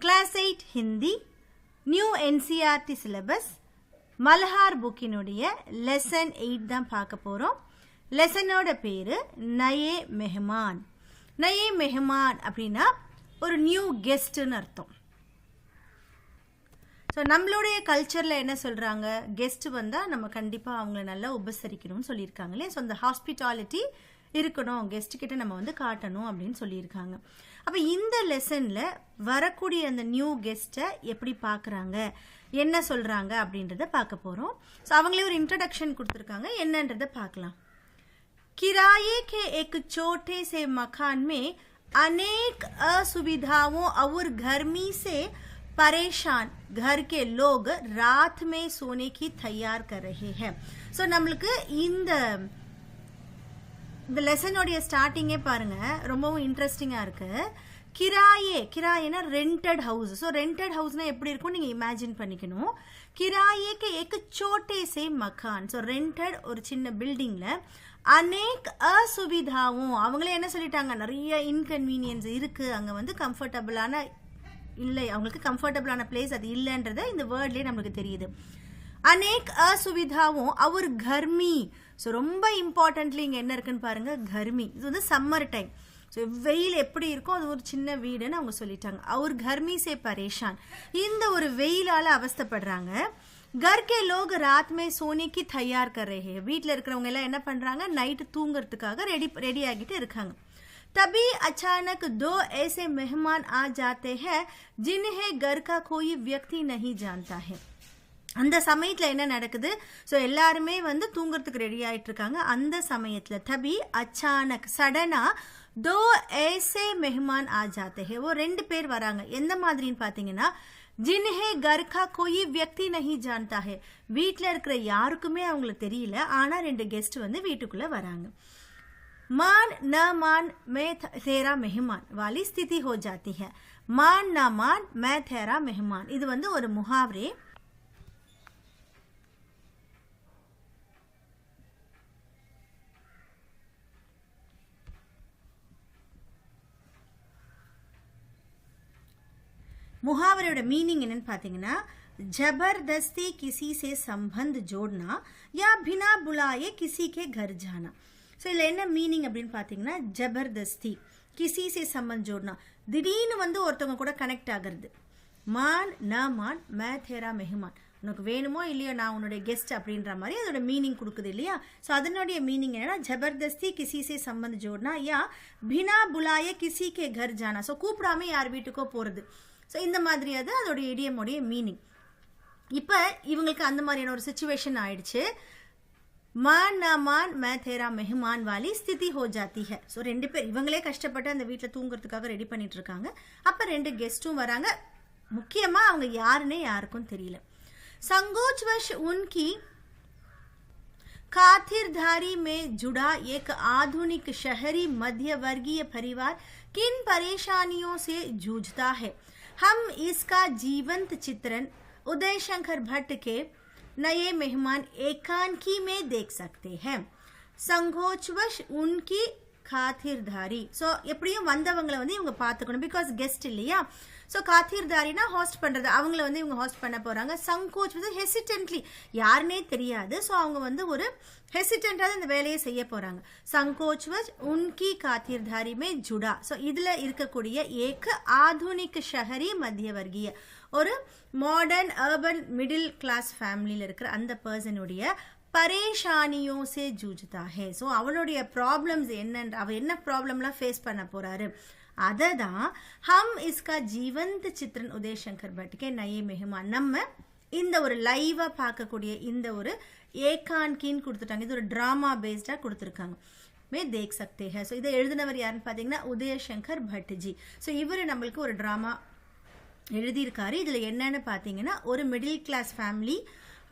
Class 8 Hindi, New NCERT syllabus, Malhar புக்கினுடைய lesson 8 தான் பார்க்க போகிறோம். லெசனோட பேர் நயே மெஹமான். நயே மெஹமான் அப்படின்னா ஒரு நியூ கெஸ்ட்டுன்னு அர்த்தம். ஸோ நம்மளுடைய கல்ச்சரில் என்ன சொல்கிறாங்க, கெஸ்ட்டு வந்தால் நம்ம கண்டிப்பாக அவங்கள நல்லா உபசரிக்கணும்னு சொல்லியிருக்காங்க இல்லையா. ஸோ அந்த ஹாஸ்பிட்டாலிட்டி இருக்கணும், கெஸ்ட்டுக்கிட்ட நம்ம வந்து காட்டணும் அப்படின்னு சொல்லியிருக்காங்க. அப்போ இந்த லெசனில் வரக்கூடிய அந்த நியூ கெஸ்ட்டை எப்படி பார்க்குறாங்க, என்ன சொல்கிறாங்க அப்படின்றத பார்க்க போகிறோம். ஸோ அவங்களே ஒரு இன்ட்ரடக்ஷன் கொடுத்துருக்காங்க, என்னன்றதை பார்க்கலாம். किराए के एक छोटे से मकान में अनेक असुविधाओं और गर्मी से परेशान घर के लोग रात में सोने की तैयार कर रहे हैं. ஸோ நம்மளுக்கு இந்த லெசனோடைய ஸ்டார்டிங்கே பாருங்க, ரொம்பவும் இன்ட்ரெஸ்டிங்காக இருக்கு. கிராயேனா ரெண்டட் ஹவுஸ். ஸோ ரெண்டட் ஹவுஸ்னா எப்படி இருக்கும் நீங்கள் இமேஜின் பண்ணிக்கணும். கிராயேக்கு ஏக்கு சோட்டே சே மக்கான். ஸோ ரெண்டட் ஒரு சின்ன பில்டிங்கில் அநேக் அசுவிதாவும், அவங்களே என்ன சொல்லிட்டாங்க, நிறைய இன்கன்வீனியன்ஸ் இருக்குது, அங்கே வந்து கம்ஃபர்டபுளான இல்லை, அவங்களுக்கு கம்ஃபர்டபுளான பிளேஸ் அது இல்லைன்றத இந்த வேர்ட்லேயே நம்மளுக்கு தெரியுது. அநேக் அசுவிதாவும் அவர் கர்மி. ஸோ ரொம்ப இம்பார்ட்டன்ட்லி இங்கே என்ன இருக்குன்னு பாருங்க, கர்மி. இது வந்து சம்மர் டைம். ஸோ வெயில் எப்படி இருக்கும், அது ஒரு சின்ன வீடுன்னு அவங்க சொல்லிட்டாங்க. அவர் கர்மி சே பரேஷான், இந்த ஒரு வெயிலால் அவஸ்தைப்படுறாங்க. घर के लोग रात में सोने की तैयार कर रहे हैं. வீட்டில் இருக்கிறவங்க எல்லாம் என்ன பண்ணுறாங்க, நைட்டு தூங்குறதுக்காக ரெடி ஆகிட்டு இருக்காங்க. तभी अचानक दो ऐसे मेहमान आ जाते हैं जिन्हें घर का कोई व्यक्ति नहीं जानता है. அந்த சமயத்தில் என்ன நடக்குது, ஸோ எல்லாருமே வந்து தூங்குறதுக்கு ரெடி ஆகிட்டு இருக்காங்க. அந்த சமயத்தில் தபி அச்சானக் சடனா दो ऐसे मेहमान आ जाते हैं. वो ரெண்டு பேர் வராங்க. எந்த மாதிரின்னு பார்த்தீங்கன்னா, जिन्हें घर का कोई व्यक्ति नहीं जानता है. வீட்டில் இருக்கிற யாருக்குமே அவங்களுக்கு தெரியல, ஆனால் ரெண்டு கெஸ்ட் வந்து வீட்டுக்குள்ளே வராங்க. मान न मान मैं तेरा मेहमान वाली स्थिति हो जाती है. मान न मान मैं तेरा मेहमान, இது வந்து ஒரு முஹாவரே. मुहावरे मीनिंग என்னன்னு பார்த்தீங்கன்னா, जबरदस्ती किसी से संबंध जोड़ना या बिना बुलाए किसी के घर जाना. ஸோ இதில் என்ன மீனிங் அப்படின்னு பார்த்தீங்கன்னா, ஜபர்தஸ்தி கிசி சே சம்பந்த் ஜோட்னா, திடீர்னு வந்து ஒருத்தவங்க கூட கனெக்ட் ஆகிறது. மான் ந மான் மே தேரா மெஹமான், உனக்கு வேணுமோ இல்லையோ நான் உன்னுடைய கெஸ்ட் அப்படின்ற மாதிரி அதோட மீனிங் கொடுக்குது இல்லையா. ஸோ அதனுடைய மீனிங் என்னன்னா, ஜபர்தஸ்தி கிசி சே சம்பந்த் ஜோட்னா யா பினா புலாய கிசி கே கர் ஜானா. ஸோ கூப்பிடாம யார் வீட்டுக்கோ போகிறது. ஸோ இந்த மாதிரி அது அதோடைய இடியமுடைய மீனிங். இப்போ இவங்களுக்கு அந்த மாதிரியான ஒரு சுச்சுவேஷன் ஆயிடுச்சு. मान ना मान मैं तेरा मेहमान वाली स्थिति हो जाती है. ஸோ ரெண்டு பேர் இவங்களே கஷ்டப்பட்டு அந்த வீட்டில் தூங்குறதுக்காக ரெடி பண்ணிட்டு இருக்காங்க. அப்போ ரெண்டு கெஸ்ட்டும் வராங்க. முக்கியமாக அவங்க யாருன்னே யாருக்கும் தெரியல. संकोचवश उनकी खातिरदारी में जुड़ा एक आधुनिक शहरी मध्य वर्गीय परिवार किन परेशानियों से जूझता है, हम इसका जीवंत चित्रण उदय शंकर भट्ट के नए मेहमान एकांकी में देख सकते हैं. संकोचवश उनकी खातिरदारी. ஸோ எப்படியும் வந்தவங்களை வந்து இவங்க பார்த்துக்கணும், பிகாஸ் கெஸ்ட் இல்லையா. ஸோ காத்திர்தாரினா ஹாஸ்ட் பண்ணுறது, அவங்கள வந்து இவங்க ஹாஸ்ட் பண்ண போகிறாங்க. சங்கோச் வந்து ஹெசிடென்ட்லி, யாருன்னே தெரியாது. ஸோ அவங்க வந்து ஒரு ஹெசிடென்ட்டாக இந்த வேலையை செய்ய போகிறாங்க. சங்கோச்வச் உன்கி காத்திர்தாரி மே ஜுடா. ஸோ இதில் இருக்கக்கூடிய ஏக ஆதுனிக் ஷஹரி மத்திய வர்க்கிய, ஒரு மாடர்ன் அர்பன் மிடில் கிளாஸ் ஃபேமிலியில் இருக்கிற அந்த பர்சனுடைய பரேஷானியோ சே ஜூஜ்தா ஹே. ஸோ அவளுடைய ப்ராப்ளம்ஸ் என்னன்ற, அவள் என்ன ப்ராப்ளம்லாம் ஃபேஸ் பண்ண போகிறாரு அதை தான் ஹம் இஸ்கா ஜீவந்த் சித்ரன் உதய் சங்கர் பட்டுக்கே நயே மெஹமான், நம்ம இந்த ஒரு லைவாக பார்க்கக்கூடிய இந்த ஒரு ஏகான்கின்னு கொடுத்துட்டாங்க. இது ஒரு ட்ராமா பேஸ்டாக கொடுத்துருக்காங்க. மே தேக் சக்தே ஹே. ஸோ இதை எழுதினவர் யாருன்னு பார்த்தீங்கன்னா உதய சங்கர் பட்ஜி. ஸோ இவர் நம்மளுக்கு ஒரு ட்ராமா எழுதியிருக்காரு. இதில் என்னன்னு பார்த்தீங்கன்னா, ஒரு மிடில் கிளாஸ் ஃபேமிலி,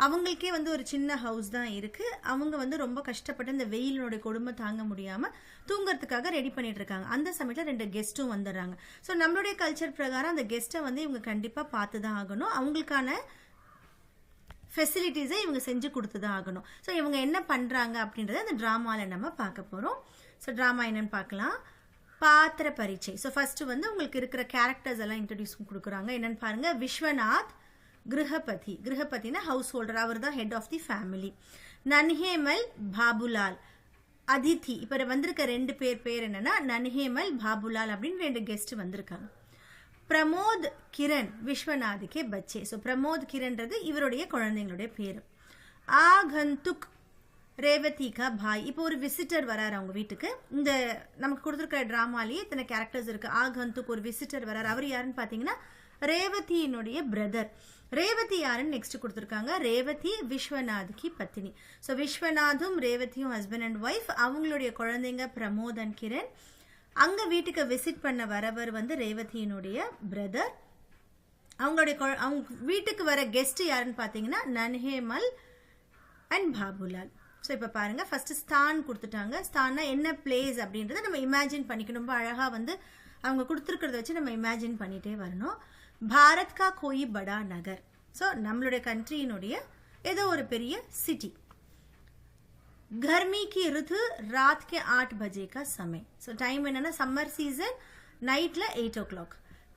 அவங்களுக்கே வந்து ஒரு சின்ன ஹவுஸ் தான் இருக்குது. அவங்க வந்து ரொம்ப கஷ்டப்பட்டு இந்த வெயிலினுடைய கொடுமை தாங்க முடியாமல் தூங்குறதுக்காக ரெடி பண்ணிட்டு இருக்காங்க. அந்த சமயத்தில் ரெண்டு கெஸ்ட்டும் வந்துடுறாங்க. ஸோ நம்மளுடைய கல்ச்சர் பிரகாரம் அந்த கெஸ்ட்டை வந்து இவங்க கண்டிப்பாக பார்த்து தான் ஆகணும், அவங்களுக்கான ஃபெசிலிட்டிஸை இவங்க செஞ்சு கொடுத்து தான் ஆகணும். ஸோ இவங்க என்ன பண்ணுறாங்க அப்படின்றத அந்த ட்ராமாவில் நம்ம பார்க்க போகிறோம். ஸோ ட்ராமா என்னன்னு பார்க்கலாம். பாத்திர பரிச்சை. ஸோ ஃபர்ஸ்ட் வந்து உங்களுக்கு இருக்கிற கேரக்டர்ஸ் எல்லாம் இன்ட்ரடியூஸ் கொடுக்குறாங்க. என்னன்னு பாருங்க. விஸ்வநாத் கிரகபதி. கிரகபதினா ஹவுஸ் ஹோல்டர், அவர் தான் ஹெட் ஆஃப் தி ஃபேமிலி. நன்ஹேமல் பாபுலால் அதிதி. இப்போ வந்திருக்க 2 பேர் என்னன்னா நன்ஹேமல் பாபுலால் அப்படின்னு 2 கெஸ்ட் வந்திருக்காங்க. பிரமோத் கிரண் விஸ்வநாதுக்கே பச்சே. ஸோ பிரமோத் கிரண்றது இவருடைய குழந்தைங்களுடைய பேர். ஆகந்துக் ரேவதி கா பாய். இப்போ ஒரு விசிட்டர் வராரு அவங்க வீட்டுக்கு. இந்த நமக்கு கொடுத்துருக்கிற டிராமாலேயே இத்தனை கேரக்டர்ஸ் இருக்கு. ஆகந்துக் ஒரு விசிட்டர் வராரு. அவர் யாருன்னு பார்த்தீங்கன்னா ரேவதியினுடைய பிரதர். ரேவதி யாருன்னு நெக்ஸ்ட் கொடுத்துருக்காங்க. ரேவதி விஸ்வநாத் கி பத்தினி. ஸோ விஸ்வநாதும் ரேவதியும் ஹஸ்பண்ட் அண்ட் ஒய்ஃப். அவங்களுடைய குழந்தைங்க பிரமோத் அண்ட் கிரண். அங்க வீட்டுக்கு விசிட் பண்ண வரவர் வந்து ரேவதியினுடைய பிரதர். அவங்க வீட்டுக்கு வர கெஸ்ட் யாருன்னு பார்த்தீங்கன்னா நன்ஹேமல் அண்ட் பாபுலால். ஸோ இப்போ பாருங்க, ஃபர்ஸ்ட் ஸ்தான் கொடுத்துட்டாங்க. ஸ்தான்னா என்ன பிளேஸ் அப்படின்றத நம்ம இமேஜின் பண்ணிக்கணும். ரொம்ப அழகாக வந்து அவங்க கொடுத்துருக்கிறத வச்சு நம்ம இமேஜின் பண்ணிட்டே வரணும். பாரத் கா கோயி படா நகர். ஸோ நம்மளுடைய கண்ட்ரியினுடைய ஏதோ ஒரு பெரிய சிட்டி. गर्मी की ऋतु रात के 8 बजे का समय. सो टाइम என்னன்னா சம்மர் சீசன், நைட்ல 8 o'clock.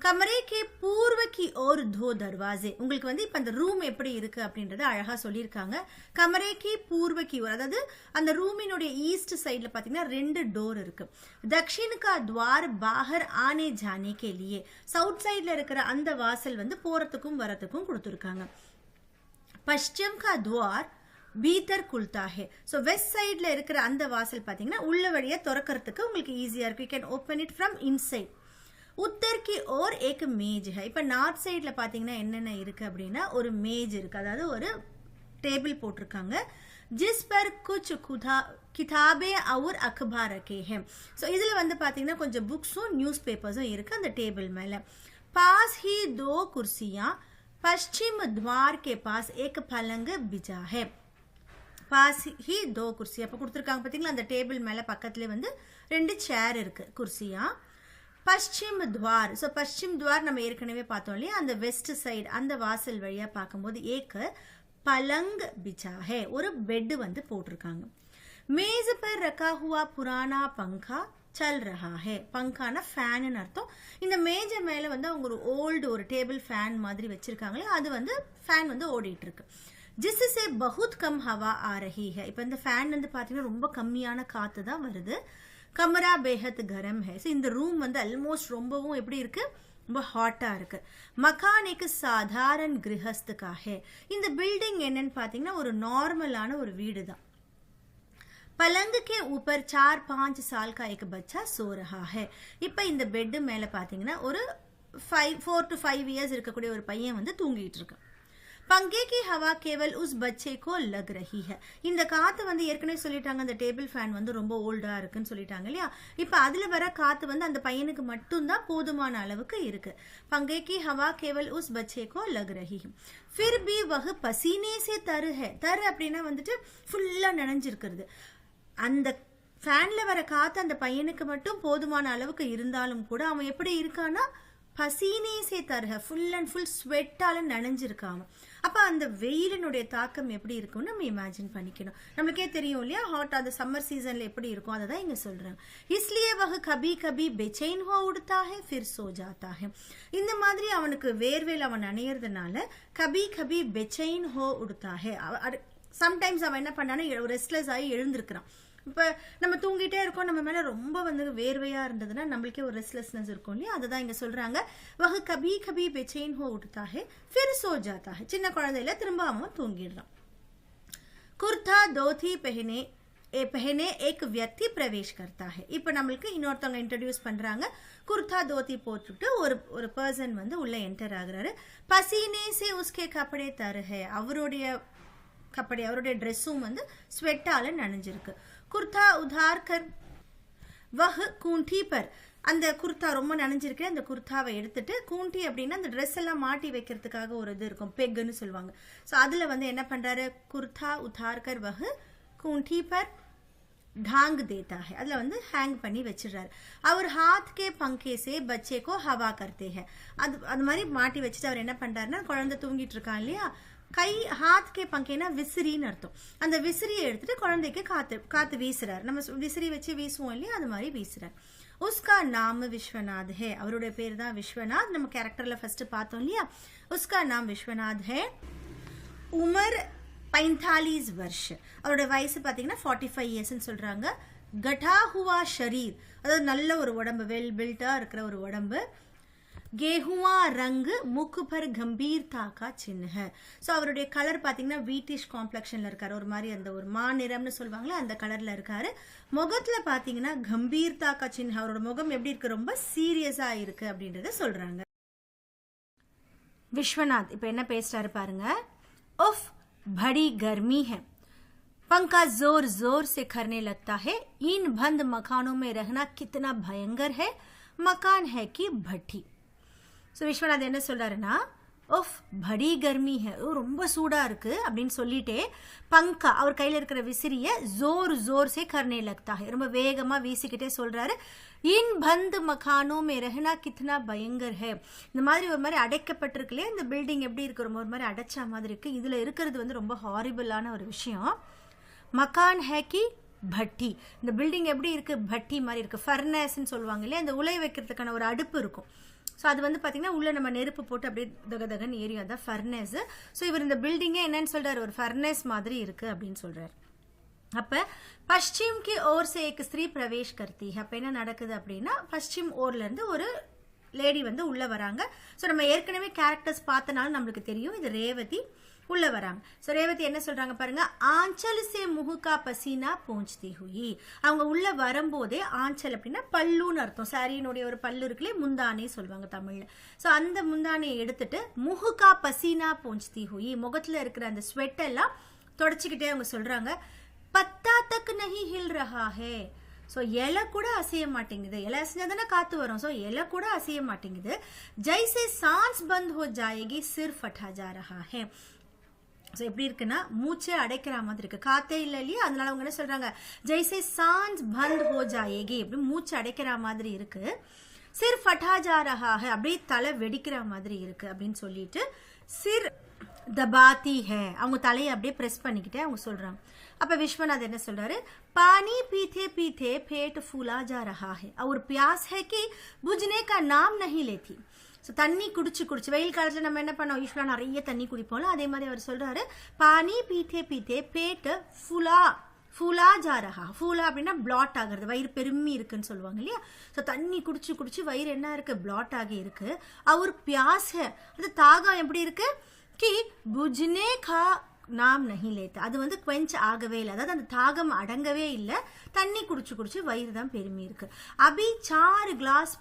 கமரே கே பூர்வ கி ஓர் தோ தர்வாசே. உங்களுக்கு வந்து இப்ப அந்த ரூம் எப்படி இருக்கு அப்படின்றத அழகா சொல்லியிருக்காங்க. கமரே கி பூர்வ கி ஓர், அதாவது அந்த ரூமினுடைய ஈஸ்ட் சைட்ல பாத்தீங்கன்னா 2 டோர் இருக்கு. தக்ஷின் கா துவார் பாஹர் ஆனே ஜானே கே லியே. சவுத் சைட்ல இருக்கிற அந்த வாசல் வந்து போறதுக்கும் வரதுக்கும் கொடுத்துருக்காங்க. பश्चिम का द्वार பீத்தர் குல்தா ஹே. ஸோ வெஸ்ட் சைட்ல இருக்கிற அந்த வாசல் பார்த்தீங்கன்னா உள்ள வழியா திறக்கிறதுக்கு உங்களுக்கு ஈஸியா இருக்கு. You can open it from inside. Uttar Ki wore Ek மேஜ் high. இப்போ நார்த் சைட்ல பார்த்தீங்கன்னா என்னென்ன இருக்கு அப்படின்னா ஒரு மேஜ் இருக்கு, அதாவது ஒரு டேபிள் போட்டிருக்காங்க. ஜிஸ் பர் குச் கிதாபே और अखबार रखे हैं. ஸோ இதில் வந்து பார்த்தீங்கன்னா கொஞ்சம் புக்ஸும் நியூஸ் பேப்பர்ஸும் இருக்கு அந்த டேபிள் மேலே. पास ही 2 कुर्सियां पश्चिम द्वार के पास एक पलंग बिछा है. பாஸ் ஹி 2 குர்சி. அப்போ கொடுத்துருக்காங்க பார்த்தீங்களா, அந்த டேபிள் மேலே பக்கத்துலேயே வந்து 2 சேர் இருக்கு குர்சியா. பश्चिम द्वार. ஸோ பश्चिम द्वार நம்ம ஏற்கனவே பார்த்தோம் இல்லையா, அந்த வெஸ்ட் சைடு அந்த வாசல் வழியா பார்க்கும்போது ஏக் பலங் பிச்சா ஹே, ஒரு பெட் வந்து போட்டிருக்காங்க. மேஸ் பர் ரக்கா ஹுவா புரானா பங்கா சல் ரஹா ஹே. பங்கான ஃபேன்னு அர்த்தம். இந்த மேஜ மேலே வந்து அவங்க ஒரு ஓல்டு ஒரு டேபிள் ஃபேன் மாதிரி வச்சிருக்காங்களே, அது வந்து ஃபேன் வந்து ஓடிட்டு இருக்கு. जिससे बहुत कम हवा आ रही है. இப்போ இந்த ஃபேன் வந்து பார்த்தீங்கன்னா ரொம்ப கம்மியான காற்று தான் வருது. கமரா பேஹத் கரம் है. ஸோ இந்த ரூம் வந்து ஆல்மோஸ்ட் ரொம்பவும் எப்படி இருக்கு, ரொம்ப ஹாட்டாக இருக்கு. மகானிக்கு சாதாரண கிரகஸ்த் கா है. இந்த பில்டிங் என்னன்னு பார்த்தீங்கன்னா ஒரு நார்மலான ஒரு வீடு தான். पलंग के ऊपर 4-5 साल का एक बच्चा सो रहा है. இப்போ இந்த பெட் மேலே பார்த்தீங்கன்னா ஒரு 4 to 5 years இருக்கக்கூடிய ஒரு பையன் வந்து தூங்கிட்டு இருக்கு. पंखे की हवा केवल उस बच्चे को लग रही है. இந்த காத்து வந்து ஏற்கனவே சொல்லிட்டாங்க அந்த டேபிள் ஃபேன் வந்து ரொம்ப ஓல்டா இருக்குன்னு சொல்லிட்டாங்க இல்லையா. இப்போ அதுல வர காத்து வந்து அந்த பையனுக்கு மட்டும்தான் போதுமான அளவுக்கு இருக்கு. पंखे की हवा केवल उस बच्चे को लग रही है. फिर भी वह पसीने से तर है. तर அப்படின்னா வந்துட்டு ஃபுல்லா நனைஞ்சிருக்கிறது. அந்த ஃபேன்ல வர காத்து அந்த பையனுக்கு மட்டும் போதுமான அளவுக்கு இருந்தாலும் கூட அவன் எப்படி இருக்கானா பசீனே சே தருக, ஃபுல் அண்ட் ஃபுல் ஸ்வெட்டால நனைஞ்சிருக்காம. அப்ப அந்த வெயிலினுடைய தாக்கம் எப்படி இருக்கும்னு நம்ம இமேஜின் பண்ணிக்கணும். நம்மளுக்கே தெரியும் இல்லையா, ஹாட் அந்த சம்மர் சீசன்ல எப்படி இருக்கும், அதை தான் இங்க சொல்றாங்க. இஸ்லியே வஹ் கபி கபி பெச்சைன் ஹோ உடுத்தா ஹே ஃபிர் சோ ஜாத்தா ஹே. இந்த மாதிரி அவனுக்கு வேர்வேல் அவன் நனையறதுனால கபி கபி பெச்சைன் ஹோ உடுத்தா ஹே. சம்டைம்ஸ் அவன் என்ன பண்ணானா ரெஸ்ட்லெஸ் ஆகி எழுந்திருக்கிறான். இப்போ நம்ம தூங்கிட்டே இருக்கோம், நம்ம மேலே ரொம்ப வந்து வேர்வையாக இருந்ததுன்னா நம்மளுக்கே ஒரு ரெஸ்ட்லெஸ்னஸ் இருக்கும் இல்லையா, அதை தான் இங்கே சொல்கிறாங்க. வஹ் கபி கபி பெச்சைன் ஹோ உடுத்தா ஹே ஃபிர் சோ ஜாத்தா ஹே. சின்ன குழந்தையில திரும்ப அவன் தூங்கிடுறான். குர்தா தோதி பஹனே ஏக் வியக்தி பிரவேஷ் கர்த்தா ஹே. இப்போ நம்மளுக்கு இன்னொருத்தவங்க இன்ட்ரடியூஸ் பண்ணுறாங்க. குர்தா தோத்தி போட்டுட்டு ஒரு பர்சன் வந்து உள்ளே என்டர் ஆகுறாரு. பசீனே சே உஸ்கே கப்படே தரு ஹே. அவருடைய ட்ரெஸ்ஸும் வந்து ஸ்வெட்டால நனைஞ்சிருக்கு. குர்தா உதார் கர் வஹ் கூண்டி பர். அந்த குர்தா ரொம்ப நனைஞ்சிருக்கு, அந்த குர்தாவை எடுத்துட்டு கூண்டி அப்படின்னா அந்த ட்ரெஸ் எல்லாம் மாட்டி வைக்கிறதுக்காக ஒரு இது இருக்கும், பெக்குன்னு சொல்லுவாங்க. ஸோ அதுல வந்து என்ன பண்றாரு, குர்தா உதார் கர் வஹ் கூண்டி பர் ढांग देता है. அதுல வந்து ஹேங் பண்ணி வச்சிடுறாரு. அவர் ஹாத் கே பங்கே சே பச்சே கோ ஹவா கர்த்தே ஹே. அது மாதிரி மாட்டி வச்சுட்டு அவர் என்ன பண்றாருன்னா, குழந்தை தூங்கிட்டு இருக்கான் இல்லையா, கை ஹாத் கே பங்கேனா விசிறின்னு அர்த்தம். அந்த விசிறியை எடுத்துட்டு குழந்தைக்கு காத்து வீசுறாரு. நம்ம விசிறி வச்சு வீசுவோம் இல்லையா, அது மாதிரி வீசுறாரு. உஸ்கா நாம விஸ்வநாத் ஹே, அவருடைய பேர் தான் விஸ்வநாத். நம்ம கேரக்டர்ல ஃபர்ஸ்ட் பார்த்தோம் இல்லையா. உஸ்கா நாம் விஸ்வநாத் ஹே. உமர் 45 वर्ष, அவரோட வயசு பார்த்தீங்கன்னா 45 இயர்ஸ்ன்னு சொல்றாங்க. கட்டா ஹுவா ஷரீர், அதாவது நல்ல ஒரு உடம்பு, வெல் பில்டா இருக்கிற ஒரு உடம்பு. गेहुआ रंग मुख पर गंभीरता का चिन्ह है. ஸோ அவருடைய கலர் பார்த்தீங்கன்னா வீட்டிஷ் காம்ப்ளெக்ஷன்ல இருக்காரு, ஒரு மாதிரி அந்த ஒரு மாநிறம்னு சொல்லுவாங்களே அந்த கலர்ல இருக்காரு. முகத்துல பார்த்தீங்கன்னா கம்பீர்தா கா சின்ன, அவரோட முகம் எப்படி இருக்கு, ரொம்ப சீரியஸா இருக்கு அப்படின்றத சொல்றாங்க. விஸ்வநாத் இப்போ என்ன பேசுறாரு பாருங்க. उफ बड़ी गर्मी है, पंखा जोर जोर से खरने लगता है, इन बंद मकानों में रहना कितना भयंकर है, मकान है कि भट्टी. ஸோ விஸ்வநாத் என்ன சொல்றாருன்னா, ஓஃப் படி கர்மி ஹே, ரொம்ப சூடா இருக்கு அப்படின்னு சொல்லிட்டே பங்கா, அவர் கையில் இருக்கிற விசிறிய ஜோர் ஜோர் சே கர்னே லக்தா ஹே, ரொம்ப வேகமா வீசிக்கிட்டே சொல்றாரு. இன் பந்த் மகானோ மே ரஹனா கித்னா பயங்கர் ஹே, இந்த மாதிரி ஒரு மாதிரி அடைக்கப்பட்டிருக்குலே இந்த பில்டிங் எப்படி இருக்கு, ரொம்ப ஒரு மாதிரி அடைச்சா மாதிரி இருக்கு, இதுல இருக்கிறது வந்து ரொம்ப ஹாரிபிளான ஒரு விஷயம். மகான் ஹே கி பட்டி, இந்த பில்டிங் எப்படி இருக்கு, பட்டி மாதிரி இருக்கு. ஃபர்னஸ்ன்னு சொல்லுவாங்க இல்லையா, இந்த உலை வைக்கிறதுக்கான ஒரு அடுப்பு இருக்கும். ஸோ அது வந்து பார்த்தீங்கன்னா உள்ள நம்ம நெருப்பு போட்டு அப்படியே தகதகன் ஏரியா தான் ஃபர்னஸ். ஸோ இவர் இந்த பில்டிங்கே என்னன்னு சொல்றாரு, ஒரு ஃபர்னஸ் மாதிரி இருக்கு அப்படின்னு சொல்றாரு. அப்ப பश्चिम की ओर से एक स्त्री प्रवेश करती है. அப்ப என்ன நடக்குது அப்படின்னா, பश्चिम ஓர்ல இருந்து ஒரு லேடி வந்து உள்ள வராங்க. ஸோ நம்ம ஏற்கனவே கேரக்டர்ஸ் பார்த்தனால நம்மளுக்கு தெரியும் இது ரேவதி. உள்ள வராங்க. ஸோ ரேவதி என்ன சொல்றாங்க பாருங்க, ஆஞ்சல் சே முஹுகா பசீனா போஞ்ச்தி ஹுயி. அவங்க உள்ள வரும்போதே, ஆஞ்சல் அப்படின்னா பல்லுன்னு அர்த்தம், சாரியினுடைய ஒரு பல்லு இருக்குல்லே, முந்தானே சொல்லுவாங்க தமிழ்ல. ஸோ அந்த முந்தானையை எடுத்துட்டு முஹுகா பசீனா போஞ்ச்தி ஹுயி, முகத்துல இருக்கிற அந்த ஸ்வெட் எல்லாம் தொடச்சிக்கிட்டே அவங்க சொல்றாங்க. பத்தா தக் நஹி ஹில் ரஹா ஹே. ஸோ இலை கூட அசைய மாட்டேங்குது, இலை அசைஞ்சா தானே காத்து வரும், ஸோ இலை கூட அசைய மாட்டேங்குது. ஜைசே சான்ஸ் பந்த் ஹோ ஜாயேகி சிர் ஃபட்டா ஜா ரஹா ஹே. ஸோ எப்படி இருக்குன்னா மூச்சே அடைக்கிற மாதிரி இருக்கு, காத்தே இல்லை இல்லையா, அதனால அவங்க என்ன சொல்றாங்க, ஜெய்சே சான்ஸ் பந்த் ஹோ ஜாயேகி, எப்படி மூச்சு அடைக்கிற மாதிரி இருக்கு. சிர் ஃபட்டா ஜா ரஹா ஹே, அப்படியே தலை வெடிக்கிற மாதிரி இருக்கு அப்படின்னு சொல்லிட்டு சிர் தபாத்தி ஹே, அவங்க தலையை அப்படியே பிரஸ் பண்ணிக்கிட்டே அவங்க சொல்றாங்க. அப்ப விஸ்வநாத் என்ன சொல்றாரு, पानी पीते पीते पेट फूला जा रहा है और प्यास है कि बुझने का नाम नहीं लेती. ஸோ தண்ணி குடிச்சு குடிச்சு, வெயில் காலத்தில் நம்ம என்ன பண்ணோம், யூஸ்வலாக நிறைய தண்ணி குடிப்போம்ல, அதே மாதிரி அவர் சொல்றாரு, பானி பீத்தே பீத்தே பேட்டு ஃபூலா ஜா ரஹா. ஃபூலா அப்படின்னா பிளாட் ஆகுறது, வயிறு பெருமி இருக்குன்னு சொல்லுவாங்க இல்லையா. ஸோ தண்ணி குடிச்சு குடிச்சு வயிறு என்ன இருக்கு, பிளாட் ஆகி இருக்கு. அவர் பியாஸ் ஹே, அது தாகம் எப்படி இருக்கு, கி புஜ்னே கா நாம் நஹி லேத்தா, அது வந்து குவென்ச் ஆகவே இல்லை, அதாவது அந்த தாகம் அடங்கவே இல்லை, தண்ணி குடிச்சு குடிச்சு வயிறு தான் பெருமி இருக்கு. அபி 4 கிளாஸ்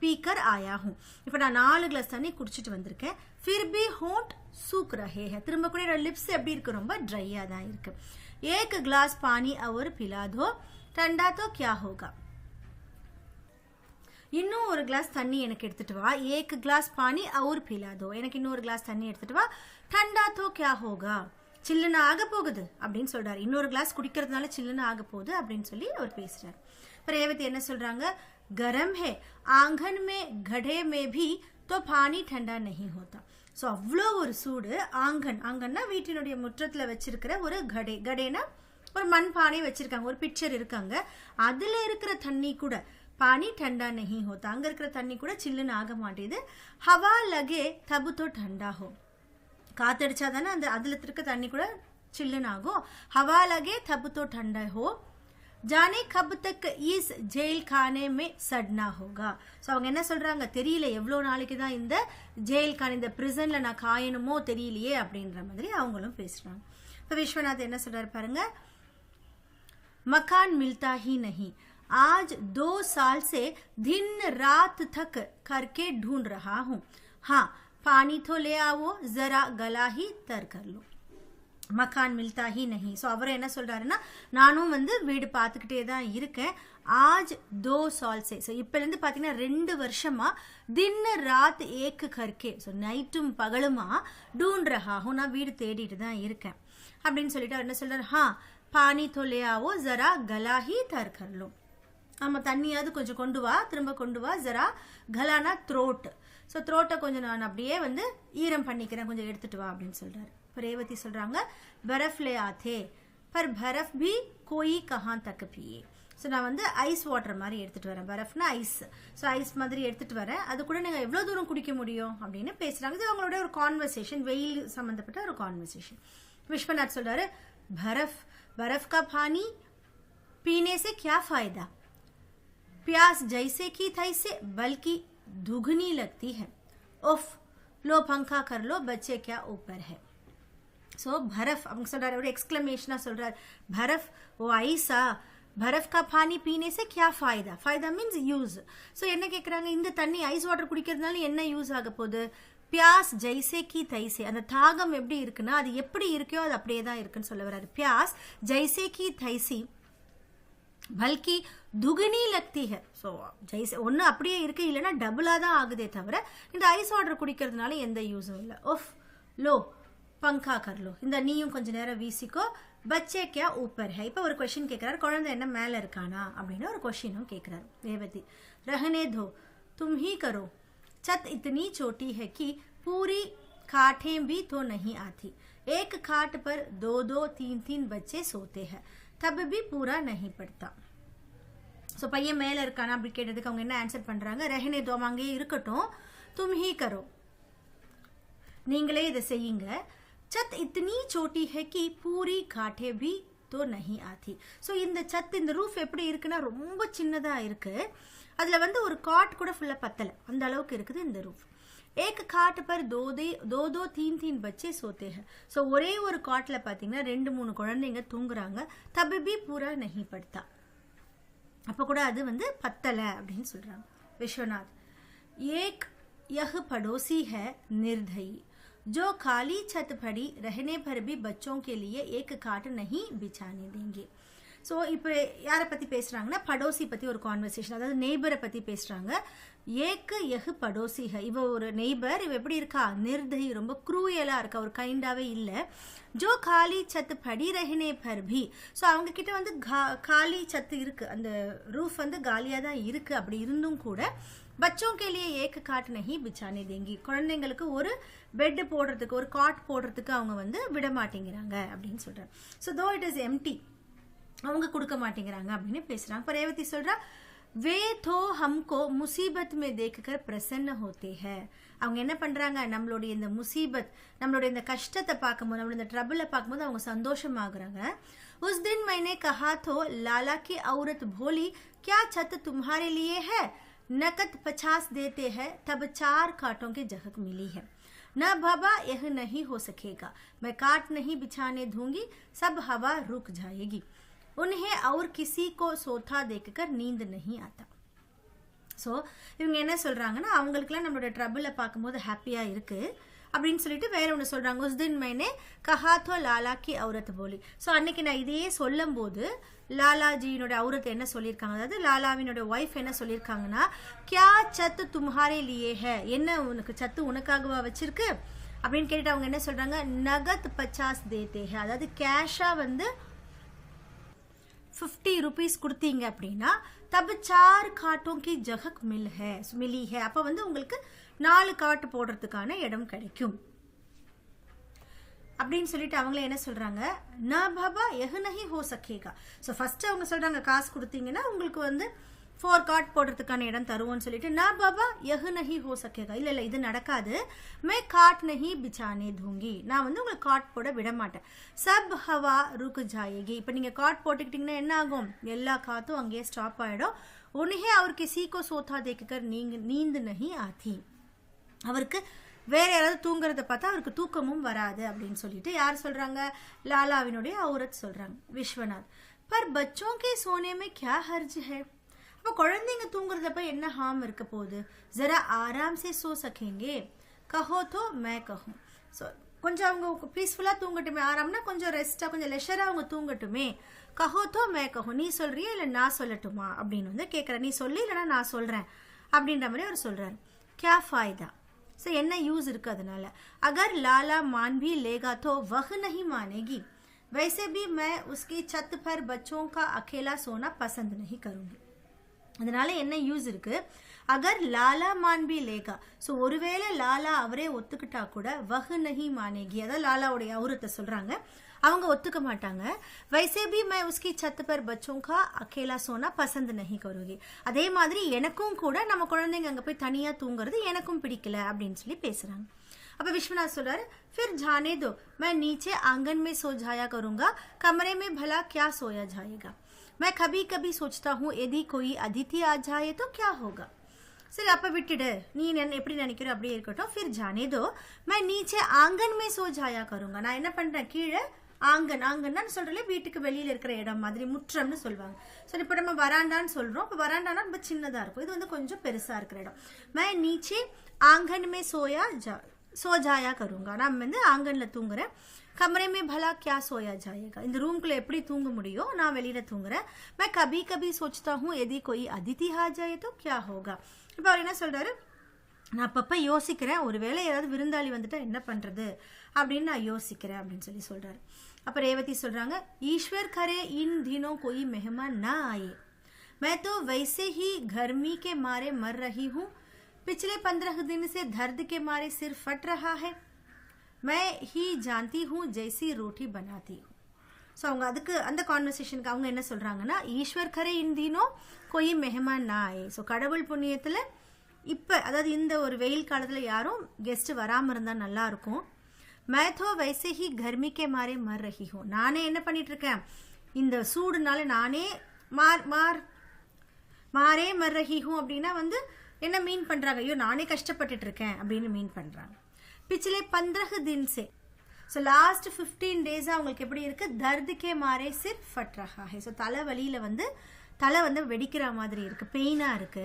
पीकर आया हूं, இப்போ நான் 4 கிளாஸ் தண்ணி குடிச்சிட்டு வந்திருக்கேன். फिर भी होंठ सूख रहे हैं, திரும்ப கூட என்னோட லிப்ஸ் எப்படி இருக்கு, ரொம்ப ட்ரையா தான் இருக்கு. एक ग्लास पानी और पिला दो, ठंडा तो क्या होगा. இன்னும் ஒரு கிளாஸ் தண்ணி எனக்கு எடுத்துட்டு வா. एक ग्लास पानी और पिला दो, எனக்கு இன்னொரு கிளாஸ் தண்ணி எடுத்துட்டு வா. ठंडा तो क्या होगा, சில்லுன்னு ஆக போகுது அப்படின்னு சொல்றாரு. இன்னொரு கிளாஸ் குடிக்கிறதுனால சில்லுன்னு ஆக போகுது அப்படின்னு சொல்லி அவர் பேசுறாரு. ரேவதி என்ன சொல்றாங்க, गरम है आंगन में घड़े में भी तो पानी ठंडा नहीं होता. ஸோ அவ்வளோ ஒரு சூடு. ஆங்கன்னா வீட்டினுடைய முற்றத்தில் வச்சிருக்கிற ஒரு கடைனா ஒரு மண் பானை வச்சிருக்காங்க, ஒரு பிக்சர் இருக்காங்க, அதுல இருக்கிற தண்ணி கூட பானி ठंडा नहीं होता, அங்க இருக்கிற தண்ணி கூட சில்லுன்னு ஆக மாட்டேது. हवा लगे तब तो ठंडा हो, காத்தடிச்சா தானே அந்த அதுல இருக்க தண்ணி கூட சில்லுன்னு ஆகும். हवा लगे तब तो ठंडा हो, जाने कब तक इस जेल खाने में सड़ना होगा. ஸோ அவங்க என்ன சொல்றாங்க, தெரியல எவ்வளோ நாளைக்கு தான் இந்த ஜெயில் கான, இந்த பிரிசன்ல நான் காயணுமோ தெரியலையே அப்படின்ற மாதிரி அவங்களும் பேசுறாங்க. இப்போ விஸ்வநாத் என்ன சொல்றாரு பாருங்க, मकान मिलता ही नहीं, आज 2 साल से दिन रात थक करके ढूंढ रहा हूँ, हाँ पानी तो ले आओ, जरा गला ही तर कर लो. மக்கான் மில்தா ஹி நஹி. ஸோ அவர் என்ன சொல்றாருன்னா, நானும் வந்து வீடு பார்த்துக்கிட்டே தான் இருக்கேன். ஆஜ் 2 साल से, ஸோ இப்போலேருந்து பார்த்தீங்கன்னா 2 வருஷமா தின் ராத் ஏக்கு கர்க்கே, ஸோ நைட்டும் பகலுமா டூன் ரஹாவும், நான் வீடு தேடிட்டு தான் இருக்கேன் அப்படின்னு சொல்லிட்டு அவர் என்ன சொல்றாரு, ஹா பானி தொலையாவோ ஜரா கலாஹி தர் கர்லோ, ஆமா தண்ணியாவது கொஞ்சம் கொண்டு வா, திரும்ப கொண்டு வா. ஜரா கலானா த்ரோட். ஸோ த்ரோட்டை கொஞ்சம் நான் அப்படியே வந்து ஈரம் பண்ணிக்கிறேன், கொஞ்சம் எடுத்துட்டு வா அப்படின்னு சொல்றாரு. இப்போ ரேவதி சொல்றாங்க பரஃப் லே ஆத்தே பர் பரஃப் பி கோயி கஹான் தக் பியே. ஸோ நான் வந்து ஐஸ் வாட்டர் மாதிரி எடுத்துட்டு வரேன். பரஃப்னா ஐஸ். ஸோ ஐஸ் மாதிரி எடுத்துட்டு வரேன். அது கூட நீங்கள் எவ்வளோ தூரம் குடிக்க முடியும் அப்படின்னு பேசுறாங்க. இது அவங்களோட ஒரு கான்வர்சேஷன், வெயில் சம்மந்தப்பட்ட ஒரு கான்வர்சேஷன். விஸ்வநாத் சொல்றாரு பரஃப் பரஃப் கா பானி पीने से क्या फायदा, प्यास जैसे की तैसे बल्कि दुगनी लगती है, उफ लो पंखा कर लो बच्चे क्या ऊपर है. ஸோ பரஃப் அவங்க சொல்றாரு, ஒரு எக்ஸ்க்ளமேஷனா சொல்றாரு, பரஃப் ஓ ஐஸா, பரஃப் கா பானி பீனே சே கியா ஃபாய்தா. ஃபாய்தா மீன்ஸ் யூஸ். ஸோ என்ன கேட்குறாங்க, இந்த தண்ணி ஐஸ் வாட்டர் குடிக்கிறதுனால என்ன யூஸ் ஆக போகுது? பியாஸ் ஜெய்சே கி தைசே, அந்த தாகம் எப்படி இருக்குன்னா அது எப்படி இருக்கோ அது அப்படியே தான் இருக்குன்னு சொல்ல வர்றாரு. பியாஸ் ஜெய்சே கி தைசி பல்கி துகுனி லக்தி ஹை. ஸோ ஜெய்சே ஒன்று அப்படியே இருக்கு, இல்லைன்னா டபுளாக தான் ஆகுதே தவிர இந்த ஐஸ் வாட்டர் குடிக்கிறதுனால எந்த யூஸும் இல்லை. ஓஃப் லோ பங்கா கர்லோ, இந்த நீயும் கொஞ்ச நேரம் வீசிக்கோ. பச்சே கியா ஊப்பர் ஹை. இப்போ ஒரு கொஸ்டின் கேட்குறாரு, குழந்தை என்ன மேலே இருக்கானா அப்படின்னு ஒரு கொஸ்டினும் கேட்குறாரு. ரேவதி ரஹனே தோ தும் ஹி கரோ, छत इतनी छोटी है कि पूरी खाटें भी तो नहीं आती, एक खाट पर दो दो तीन तीन बच्चे सोते हैं, तब भी पूरा नहीं पड़ता. ஸோ பையன் மேலே இருக்கானா அப்படி கேட்டதுக்கு அவங்க என்ன ஆன்சர் பண்ணுறாங்க, ரஹனே தோ அங்கேயே இருக்கட்டும், தும் ஹீ கரோ நீங்களே இதை செய்யுங்க. சத் இத்தனி சோட்டி ஹை கி பூரி காட்டே பி தோ நஹி ஆத்தி. ஸோ இந்த சத், இந்த ரூஃப் எப்படி இருக்குன்னா ரொம்ப சின்னதாக இருக்குது. அதில் வந்து ஒரு காட் கூட ஃபுல்லாக பத்தலை, அந்த அளவுக்கு இருக்குது இந்த ரூஃப். ஏக் காட் பர் தோ தோ தீன் தீன் பச்சே சோத்தே ஹை. ஸோ ஒரே ஒரு காட்டில் பார்த்தீங்கன்னா 2-3 குழந்தைங்க தூங்குறாங்க. தபி பூரா நஹி படுத்தா, அப்போ கூட அது வந்து பத்தலை அப்படின்னு சொல்கிறாங்க. விஸ்வநாத் ஏக் யஹ் படோசி है निर्दयी, जो खाली छत पड़ी रहने पर भी बच्चों के लिए एक खाट नहीं बिछाने देंगे. ஸோ இப்போ யாரை பற்றி பேசுகிறாங்கன்னா படோசி பற்றி ஒரு கான்வர்சேஷன், அதாவது நெய்பரை பற்றி பேசுகிறாங்க. ஏக்கு எஹு படோசி ஹை, இவ ஒரு நெய்பர், இவ எப்படி இருக்கா, நிர்தயி, ரொம்ப க்ரூயலாக இருக்கா, ஒரு கைண்டாகவே இல்லை. ஜோ காலி சத்து படி ரஹனே பர் பி. ஸோ அவங்க கிட்ட வந்து காலி சத்து இருக்குது, அந்த ரூஃப் வந்து காலியாக தான் இருக்குது. அப்படி இருந்தும் கூட பச்சோம் கேலியே ஏக்கு காட் நஹி பிச்சானே தேங்கி, குழந்தைங்களுக்கு ஒரு பெட் போடுறதுக்கு, ஒரு காட் போடுறதுக்கு அவங்க வந்து விட மாட்டேங்கிறாங்க அப்படின்னு சொல்கிறாங்க. So though it is empty, அவங்க கொடுக்க மாட்டேங்கிறாங்க அப்படின்னு பேசுறாங்க. இப்போ ரேவதி சொல்றா வே தோ ஹம்கோ முசீபத் மே தேக்கர் பிரசன்ன ஹோத்தே ஹை. அவங்க என்ன பண்றாங்க, நம்மளுடைய இந்த முசீபத், நம்மளுடைய இந்த கஷ்டத்தை பார்க்கும்போது, நம்மளுடைய இந்த ட்ரபிளை பார்க்கும்போது அவங்க சந்தோஷமாகறாங்க. உஸ் தின் மைனே கஹா தோ லாலா கி औरत भोली क्या छत तुम्हारे लिए है, नकद 50 देते हैं, तब 4 काटों की जगह मिली है. न बाबा यह नहीं हो सकेगा, मैं काट नहीं बिछाने दूंगी, सब हवा रुक जाएगी. उन्हें और किसी को सोता देखकर नींद नहीं आता. ஸோ இவங்க என்ன சொல்கிறாங்கன்னா, அவங்களுக்குலாம் நம்மளோட ட்ரபிளை பார்க்கும்போது ஹாப்பியாக இருக்குது அப்படின்னு சொல்லிட்டு வேற ஒன்று சொல்கிறாங்க. உஸ் தின் மைனே கஹாத்தோ லாலாக்கி அவுரத் போலி. ஸோ அன்னைக்கு நான் இதையே சொல்லும் போது லாலாஜியினோட அவுரத் என்ன சொல்லியிருக்காங்க, அதாவது லாலாவினோட ஒய்ஃப் என்ன சொல்லியிருக்காங்கன்னா, கியா சத்து தும்ஹாரே லியே ஹே, என்ன உனக்கு சத்து உனக்காகவா வச்சிருக்கு அப்படின்னு கேட்டுட்டு அவங்க என்ன சொல்கிறாங்க, நகத் 50 தேத்தே ஹே, அதாவது கேஷாக வந்து 50 रुपीस கொடுத்தீங்க அப்படின்னா தப் 4 காட்டோं की जगह मिली है, அப்போ வந்து உங்களுக்கு 4 காட்டு போடுறதுக்கான இடம் கிடைக்கும் அப்படின்னு சொல்லிட்டு அவங்களே என்ன சொல்றாங்க, நா பாபா எஹ் நஹி ஹோ சகேகா. ஸோ ஃபர்ஸ்ட் அவங்க சொல்றாங்க காசு கொடுத்தீங்கன்னா உங்களுக்கு வந்து 4 காட் போடுறதுக்கான இடம் தருவோம்னு சொல்லிட்டு, நா பாபா எஹ் நஹி ஹோ சகேகா, இல்லை இல்லை இது நடக்காது, மே காட் நஹி பிச்சானே தூங்கி, நான் வந்து உங்களுக்கு காட் போட விட மாட்டேன். சப் ஹவா ருக்கு ஜாயேகி, இப்போ நீங்கள் காட் போட்டுக்கிட்டிங்கன்னா என்ன ஆகும், எல்லா காத்தும் அங்கேயே ஸ்டாப் ஆகிடும். உன்ஹே அவர் கிசிக்கோ சோத்தா தேக்கர் நீந்து நஹி ஆத்தி, அவருக்கு வேற யாராவது தூங்குறத பார்த்தா அவருக்கு தூக்கமும் வராது அப்படின்னு சொல்லிட்டு யார் சொல்றாங்க, லாலாவினுடைய औरत சொல்றாங்க. விஸ்வநாத் பர் பச்சோं के सोने में क्या हर्ज है, அப்போ குழந்தைங்க தூங்குறதப்ப என்ன ஹார்ம் இருக்க போகுது, ஜரா ஆராம் சே சோ சகேங்கே, கஹோ தோ மே கஹூம். ஸோ கொஞ்சம் அவங்க பீஸ்ஃபுல்லாக தூங்கட்டுமே, ஆராம்னா கொஞ்சம் ரெஸ்ட்டாக கொஞ்சம் லெஷராக அவங்க தூங்கட்டுமே. கஹோ தோ மே கஹோ, நீ சொல்றியா இல்லை நான் சொல்லட்டுமா அப்படின்னு வந்து கேட்குறேன், நீ சொல்லி இல்லைனா நான் சொல்கிறேன் அப்படின்ற மாதிரி அவர் சொல்கிறார். கியா ஃபாய்தா, ஸோ என்ன யூஸ் இருக்குது அதனால. अगर लाला मान भी लेगा तो वह नहीं मानेगी, वैसे भी मैं उसकी छत पर बच्चों का अकेला सोना पसंद नहीं करूँगी. அதனால என்ன யூஸ் இருக்கு, அகர் லாலா மான் பி லேகா, ஸோ ஒருவேளை லாலா அவரே ஒத்துக்கிட்டா கூட வஹ் நஹி மானேகி, அதான் லாலாவுடைய அவுரத்தை சொல்றாங்க, அவங்க ஒத்துக்க மாட்டாங்க. வைசே பி மை உஸ்கி சத் பர் பச்சோं का अकेला सोना पसंद नहीं करूंगी, அதே மாதிரி எனக்கும் கூட நம்ம குழந்தைங்க அங்க போய் தனியா தூங்குறது எனக்கும் பிடிக்கல அப்படின்னு சொல்லி பேசுறாங்க. अब विश्वनाथ सोलर फिर जाने दो, मैं नीचे आंगन में सो जाया करूंगा, कमरे में भला क्या सोया जाएगा, मैं कभी कभी सोचता हूँ यदि कोई अतिथि आ जाए तो क्या होगा. சரி அப்ப விட்டுடு, நீ எப்படி நினைக்கிற அப்படியே இருக்கட்டும். फिर जाने दो, मैं नीचे आंगन में सो जाया करूंगा, நான் என்ன பண்றேன், கீழே ஆங்கன், ஆங்கன்னு சொல்றதுல வீட்டுக்கு வெளியில இருக்கிற இடம் மாதிரி முற்றம்னு சொல்லுவாங்க. சரி இப்ப நம்ம வராண்டான்னு சொல்றோம், இப்ப வராண்டானா ரொம்ப சின்னதா இருக்கும், இது வந்து கொஞ்சம் பெருசா இருக்கிற இடம். मैं नीचे आंगन में सो जाया करूंगा, நான் வந்து ஆங்கன்ல தூங்குறேன். कमरे में भला क्या सोया जाएगा, இந்த ரூம்குள்ள எப்படி தூங்க முடியும், நான் வெளியில தூங்குறேன். मैं कभी कभी सोचता हूँ यदि कोई अतिथि आ जाए तो क्या होगा. இப்போ அவர் என்ன சொல்றாரு, நான் அப்பப்ப யோசிக்கிறேன், ஒருவேளை ஏதாவது விருந்தாளி வந்துட்டா என்ன பண்றது அப்படின்னு நான் யோசிக்கிறேன் அப்படின்னு சொல்லி சொல்றாரு. அப்ப ரேவதி சொல்றாங்க, ईश्वर करे इन दिनों कोई मेहमान ना आए, मैं तो वैसे ही गर्मी के मारे मर रही हूँ, पिछले 15 दिन से दर्द के मारे सिर फट रहा है, मैं ही जानती हूँ जैसी रोटी बनाती हूँ. ஸோ அவங்க அதுக்கு அந்த கான்வர்சேஷனுக்கு அவங்க என்ன சொல்றாங்கன்னா, ஈஸ்வர் கரே இந்தினோ கொய் மெஹமான் நாயே, ஸோ கடவுள் புண்ணியத்தில் இப்போ அதாவது இந்த ஒரு வெயில் காலத்தில் யாரும் கெஸ்ட் வராமல் இருந்தால் நல்லா இருக்கும். மேத்தோ வைசே ஹி கர்மிக்கே மாறே மர் ரஹி ஹூ, நானே என்ன பண்ணிட்டு இருக்கேன், இந்த சூடுனால நானே மாறே மர் ரஹி ஹூ அப்படின்னா வந்து என்ன மீன் பண்றாங்க, ஐயோ நானே கஷ்டப்பட்டுட்டு இருக்கேன் அப்படின்னு மீன் பண்றாங்க. பிछले 15 दिन से, ஸோ லாஸ்ட் 15 டேஸா அவங்களுக்கு எப்படி இருக்கு, தர்துக்கே மாறே சிர் ஃபட் ரஹா ஹை, ஸோ தலைவலியில வந்து தலை வந்து வெடிக்கிற மாதிரி இருக்கு, பெயினா இருக்கு.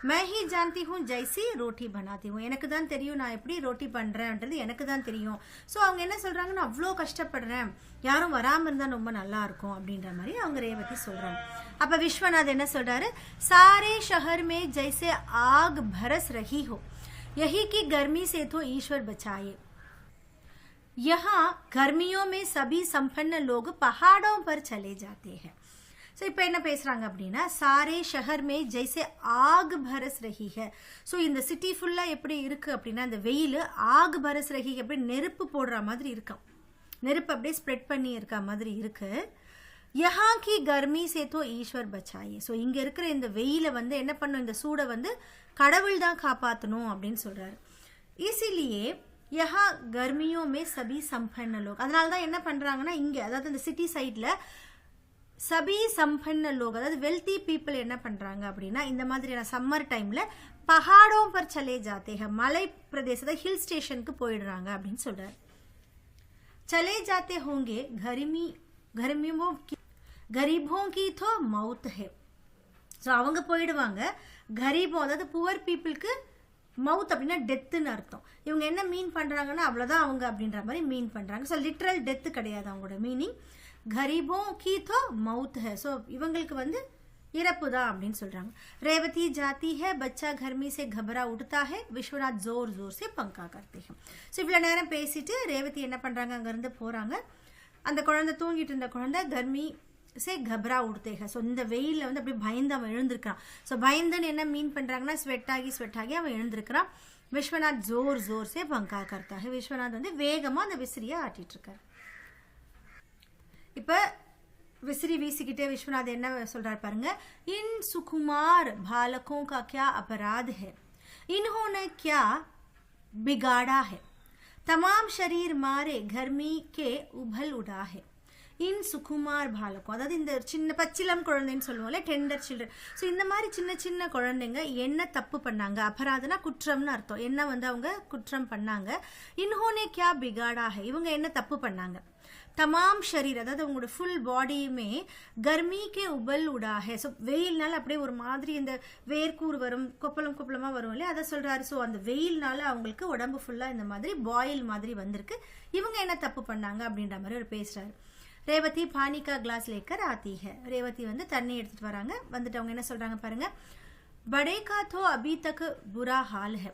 मैं ही जानती हूँ जैसी रोटी बनाती हूँ, எனக்கு தான் தெரியும் நான் எப்படி ரொட்டி பண்றேன்ன்றது எனக்கு தான் தெரியும். ஸோ அவங்க என்ன சொல்றாங்கன்னா, அவ்வளோ கஷ்டப்படுறேன், யாரும் வராமல் இருந்தால் ரொம்ப நல்லா இருக்கும் அப்படின்ற மாதிரி அவங்க ரேவதி சொல்றாங்க. அப்ப விஸ்வநாத் என்ன சொல்றாரு, सारे शहर में जैसे आग बरस रही हो, यही की गर्मी से तो ईश्वर बचाए, यहाँ गर्मियों में सभी संपन्न लोग पहाड़ों पर चले जाते हैं. ஸோ இப்போ என்ன பேசுறாங்க அப்படின்னா, சாரே ஷஹர் மே ஜெய்சே ஆக் பரஸ் ரஹி ஹை, ஸோ இந்த சிட்டி ஃபுல்லா எப்படி இருக்கு அப்படின்னா, இந்த வெயில் ஆக் பரஸ் ரஹி எப்படி நெருப்பு போடுற மாதிரி இருக்கான், நெருப்பு அப்படியே ஸ்ப்ரெட் பண்ணி இருக்க மாதிரி இருக்கு. யஹா கி கர்மி சே தோ ஈஸ்வர் பச்சாயே, ஸோ இங்க இருக்கிற இந்த வெயில வந்து என்ன பண்ணும், இந்த சூடை வந்து கடவுள் தான் காப்பாற்றணும் அப்படின்னு சொல்றாரு. இசிலியே யஹா கர்மியோ மே சபி சம்பன்ன லோக், அதனால தான் என்ன பண்றாங்கன்னா இங்க அதாவது இந்த சிட்டி சைட்ல சபி சம்பன்ன லோக், அதாவது வெல்தி பீப்புள் என்ன பண்றாங்க அப்படின்னா, இந்த மாதிரியான சம்மர் டைம்ல பஹாடோம் பர் சலே ஜாத்தே ஹை, மலை பிரதேசத்தை ஹில் ஸ்டேஷனுக்கு போயிடுறாங்க அப்படின்னு சொல்றாரு. சலே ஜாத்தே ஹோங்கே கரீபோं की तो मौत है, ஸோ அவங்க போயிடுவாங்க. கரீபோம் அதாவது புவர் பீப்புளுக்கு மவுத் அப்படின்னா டெத்துன்னு அர்த்தம். இவங்க என்ன மீன் பண்றாங்கன்னா அவ்வளவுதான் அவங்க அப்படின்ற மாதிரி மீன் பண்றாங்க. ஸோ லிட்ரல் டெத்து கிடையாது அவங்களோட மீனிங், கரீபோं की तो मौत है, ஸோ இவங்களுக்கு வந்து இறப்பு தான் அப்படின்னு சொல்றாங்க. रेवती जाती है, बच्चा गर्मी से घबरा उठता है, विश्वनाथ जोर जोर से पंखा करते हैं. ஸோ இவ்வளவு நேரம் பேசிட்டு ரேவதி என்ன பண்றாங்க, அங்க இருந்து போறாங்க. அந்த குழந்தை தூங்கிட்டு இருந்த குழந்தை கர்மி சே கபரா உடுத்தே ஹை, ஸோ இந்த வெயிலில் வந்து அப்படி பயந்து அவன் எழுந்திருக்கிறான். ஸோ பயந்துன்னு என்ன மீன் பண்றாங்கன்னா, ஸ்வெட் ஆகி அவன் எழுந்திருக்கிறான். விஸ்வநாத் ஜோர் ஜோர் சே பங்கா கர்த்தா ஹை, விஸ்வநாத் வந்து வேகமா அந்த விசிறியை ஆட்டிட்டு இருக்காரு. இப்ப விசிறி வீசிக்கிட்டே விஸ்வநாத் என்ன சொல்றாரு பாருங்க, இன் சுகுமார் பாலகோं का क्या अपराध है, इन्होंने क्या बिगाड़ा है, तमाम शरीर मारे गर्मी के उभल उड़ा है, இன் சுகுமார் பாலகம், அதாவது இந்த சின்ன பச்சிலம் குழந்தைன்னு சொல்லுவோம்ல, டெண்டர் சில்ட்ரன். ஸோ இந்த மாதிரி சின்ன சின்ன குழந்தைங்க என்ன தப்பு பண்ணாங்க, அபராதனா குற்றம்னு அர்த்தம், என்ன வந்து அவங்க குற்றம் பண்ணாங்க. இன்ஹோனே கியா பிகாடா ஹை, இவங்க என்ன தப்பு பண்ணாங்க. தமாம் ஷரீர் அதாவது அவங்களோட ஃபுல் பாடியுமே கர்மிக்கே உபல் உடாஹே, ஸோ வெயில்னால அப்படியே ஒரு மாதிரி இந்த வேர்க்கூர் வரும், கொப்பளமா வரும் இல்லையா, அதை சொல்றாரு. ஸோ அந்த வெயில்னால அவங்களுக்கு உடம்பு ஃபுல்லா இந்த மாதிரி பாயில் மாதிரி வந்திருக்கு, இவங்க என்ன தப்பு பண்ணாங்க அப்படின்ற மாதிரி ஒரு பேசுறாரு. ரேவதி பானி கா கிளாஸ் லேக்கர் ஆத்தி ஹை, ரேவதி வந்து தண்ணி எடுத்துட்டு வராங்க. வந்துட்டு அவங்க என்ன சொல்றாங்க பாருங்க, बड़े का तो अभी तक बुरा हाल है,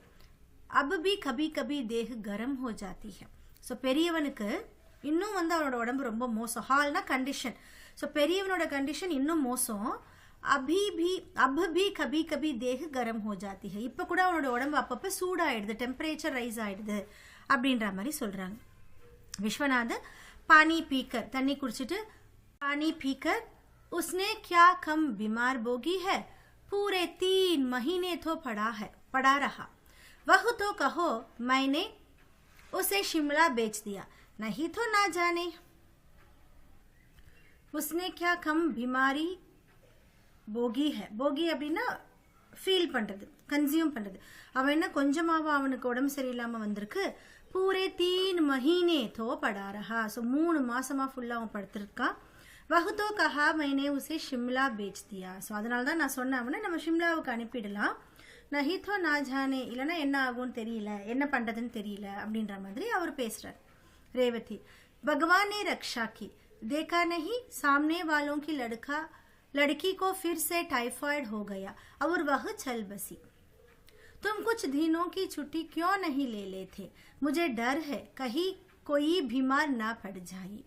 अब भी कभी कभी देह गर्म हो जाती है. ஸோ பெரியவனுக்கு இன்னும் வந்து அவனோட உடம்பு ரொம்ப மோசம், ஹால்னா கண்டிஷன், ஸோ பெரியவனோட கண்டிஷன் இன்னும் மோசம். अब भी कभी कभी देह गर्म हो जाती है. இப்ப கூட அவனோட உடம்பு அப்பப்ப சூடாயிடுது, டெம்பரேச்சர் ரைஸ் ஆயிடுது அப்படின்ற மாதிரி சொல்றாங்க. விஸ்வநாதன் पानी पीकर, तन्नी कुर्चिட்டு पानी पीकर उसने क्या कम बीमार बोगी है, पूरे 3 महीने तो पड़ा रहा. वह तो कहो मैंने उसे शिमला बेच दिया, नहीं तो ना जाने. उसने क्या कम बीमारी போகி है. போகி அப்படின்னா ஃபீல் பண்றது, கன்சியூம் பண்றது. அவன் என்ன கொஞ்சமாவா அவனுக்கு உடம்பு சரியில்லாம வந்திருக்கு. பூரே 3 மஹீனே தோ படா ரஹா. ஸோ 3 மாசமா ஃபுல்லா அவன் படுத்திருக்கான். வகுத்தோ கஹா மைனே உசே ஷிம்லா பேச் தியா. ஸோ அதனால தான் நான் சொன்னேன் அவனை நம்ம ஷிம்லாவுக்கு அனுப்பிடலாம். நஹிதோ ना जाने, இல்லைன்னா என்ன ஆகும்னு தெரியல, என்ன பண்றதுன்னு தெரியல அப்படின்ற மாதிரி அவர் பேசுறார். रेवती भगवान ने रक्षा की, देखा नहीं सामने वालों की लड़की को फिर से टाइफाइड हो गया और वह चल बसी. तुम कुछ दिनों की छुट्टी क्यों नहीं ले लेते, मुझे डर है कहीं कोई बीमार ना पड़ जाए.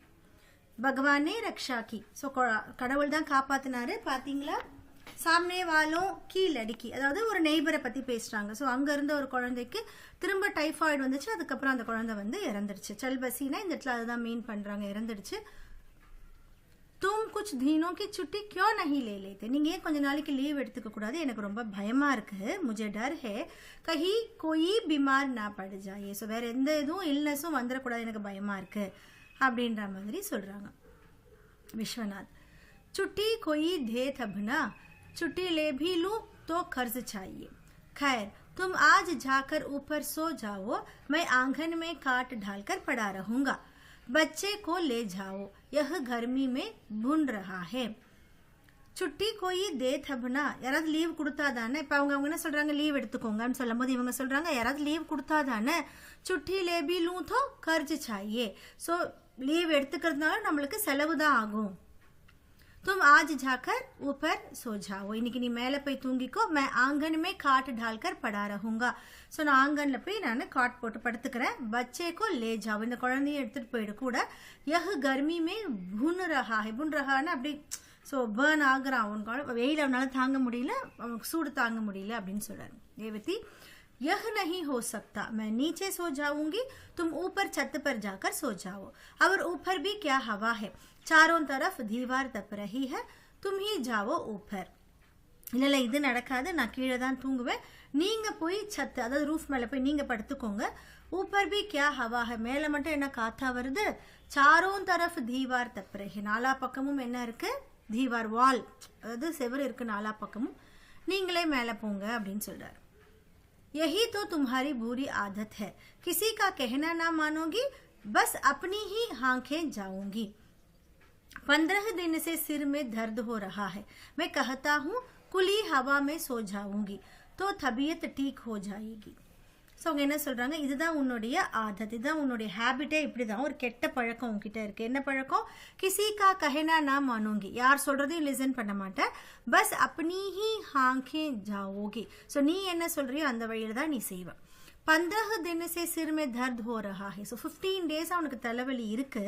भगवान ने रक्षा की. ஸோ கடவுள் தான் காப்பாத்தினாரு. பாத்தீங்களா, சாம்னே வாலோ கி லடுக்கி, அதாவது ஒரு நெய்பரை பத்தி பேசுறாங்க. ஸோ அங்க இருந்த ஒரு குழந்தைக்கு திரும்ப டைஃபாய்டு வந்துச்சு. அதுக்கப்புறம் அந்த குழந்தை வந்து இறந்துடுச்சு. சல்பசினா இந்த இடத்துல அதுதான் மீன் பண்றாங்க, இறந்துடுச்சு. तुम कुछ दिनों की छुट्टी क्यों नहीं ले लेते, நீங்க ஏன் கொஞ்ச நாளைக்கு லீவ் எடுத்துக்க கூடாது, எனக்கு ரொம்ப பயமா இருக்கு. मुझे डर है कहीं कोई बीमार ना पड़ जाए. ஸோ வேற எந்த இதுவும் இல்னஸும் வந்துடக்கூடாது, எனக்கு பயமா இருக்கு அப்படின்ற மாதிரி சொல்றாங்க. विश्वनाथ छुट्टी कोई दे तब ना, छुट्टी ले भी लूं तो खर्च चाहिए. खैर तुम आज जाकर ऊपर सो जाओ, मैं आंगन में काट डालकर पड़ा रहूंगा. बच्चे को ले जाओ, यह गर्मी में भुन रहा है. சுட்டி கோயி தே தப்னா, யாராவது லீவ் கொடுத்தாதானே. இப்போ அவங்க என்ன சொல்றாங்க, லீவ் எடுத்துக்கோங்கன்னு சொல்லும் போது இவங்க சொல்றாங்க யாராவது லீவ் கொடுத்தாதானே. சுட்டி லேபி லூ தோ கர்ஜ் சாயே. ஸோ லீவ் எடுத்துக்கிறதுனால நம்மளுக்கு செலவு தான் ஆகும். तुम आज जाकर ऊपर सो जाओ, இன்னைக்கு நீ மேலே போய் தூங்கிக்கோ. मैं आंगन में काट डालकर पड़ा रहूंगा. ஸோ நான் ஆங்கன்ல போய் நான் காட் போட்டு படுத்துக்கிறேன். बच्चे को ले जाओ, இந்த குழந்தைய எடுத்துட்டு போயிடு கூட. यह गर्मी में भुन रहा है. भुन रहाன்னா அப்படி ஸோ பேர்ன் ஆகுறான். அவனுக்கு வெயில் அவனால தாங்க முடியல, அவனுக்கு சூடு தாங்க முடியல அப்படின்னு சொல்றாரு. रेवती यह नहीं हो सकता, मैं नीचे सो जाऊंगी, तुम ऊपर छत पर जाकर सो जाओ. और ऊपर भी क्या हवा है, चारों तरफ दीवार तप रही है, तुम ही जाओ ऊपर. இல்ல இது நடக்காது, நான் கீழே தான் தூங்குவேன், நீங்க போய் சத்து அதாவது ரூஃப் மேல போய் நீங்க படுத்துக்கோங்க. ऊपर भी क्या हवा है, மேல மட்டும் என்ன காத்தா வருது. चारों तरफ दीवार तप रही, நாலா பக்கமும் என்ன இருக்கு, தீவார் வால் அதாவது செவர் இருக்கு நாலா பக்கமும், நீங்களே மேல போங்க அப்படின்னு சொல்றாரு. यही तो तुम्हारी बुरी आदत है, किसी का कहना ना मानोगी, बस अपनी ही आंखें जाऊंगी. 15 दिन से सिर में दर्द हो रहा है, मैं कहता हूँ खुली हवा में सो जाऊंगी तो तबीयत ठीक हो जाएगी. ஸோ அவங்க என்ன சொல்றாங்க, இதுதான் உன்னுடைய ஆதத், இதுதான் உன்னுடைய ஹேபிட்டே, இப்படிதான் ஒரு கெட்ட பழக்கம் உங்ககிட்ட இருக்கு. என்ன பழக்கம், கிசிகா கஹனா நா மானோங்கி, யார் சொல்றதையும் லிசன் பண்ண மாட்டேன். பஸ் அப்பனி ஹி ஆங்கே ஜாவோகி, ஸோ நீ என்ன சொல்றியோ அந்த வழியில தான் நீ செய்வ. 15 दिन से सिर में दर्द हो रहा है, सो 15 डेज அவனுக்கு தலைவலி இருக்கு.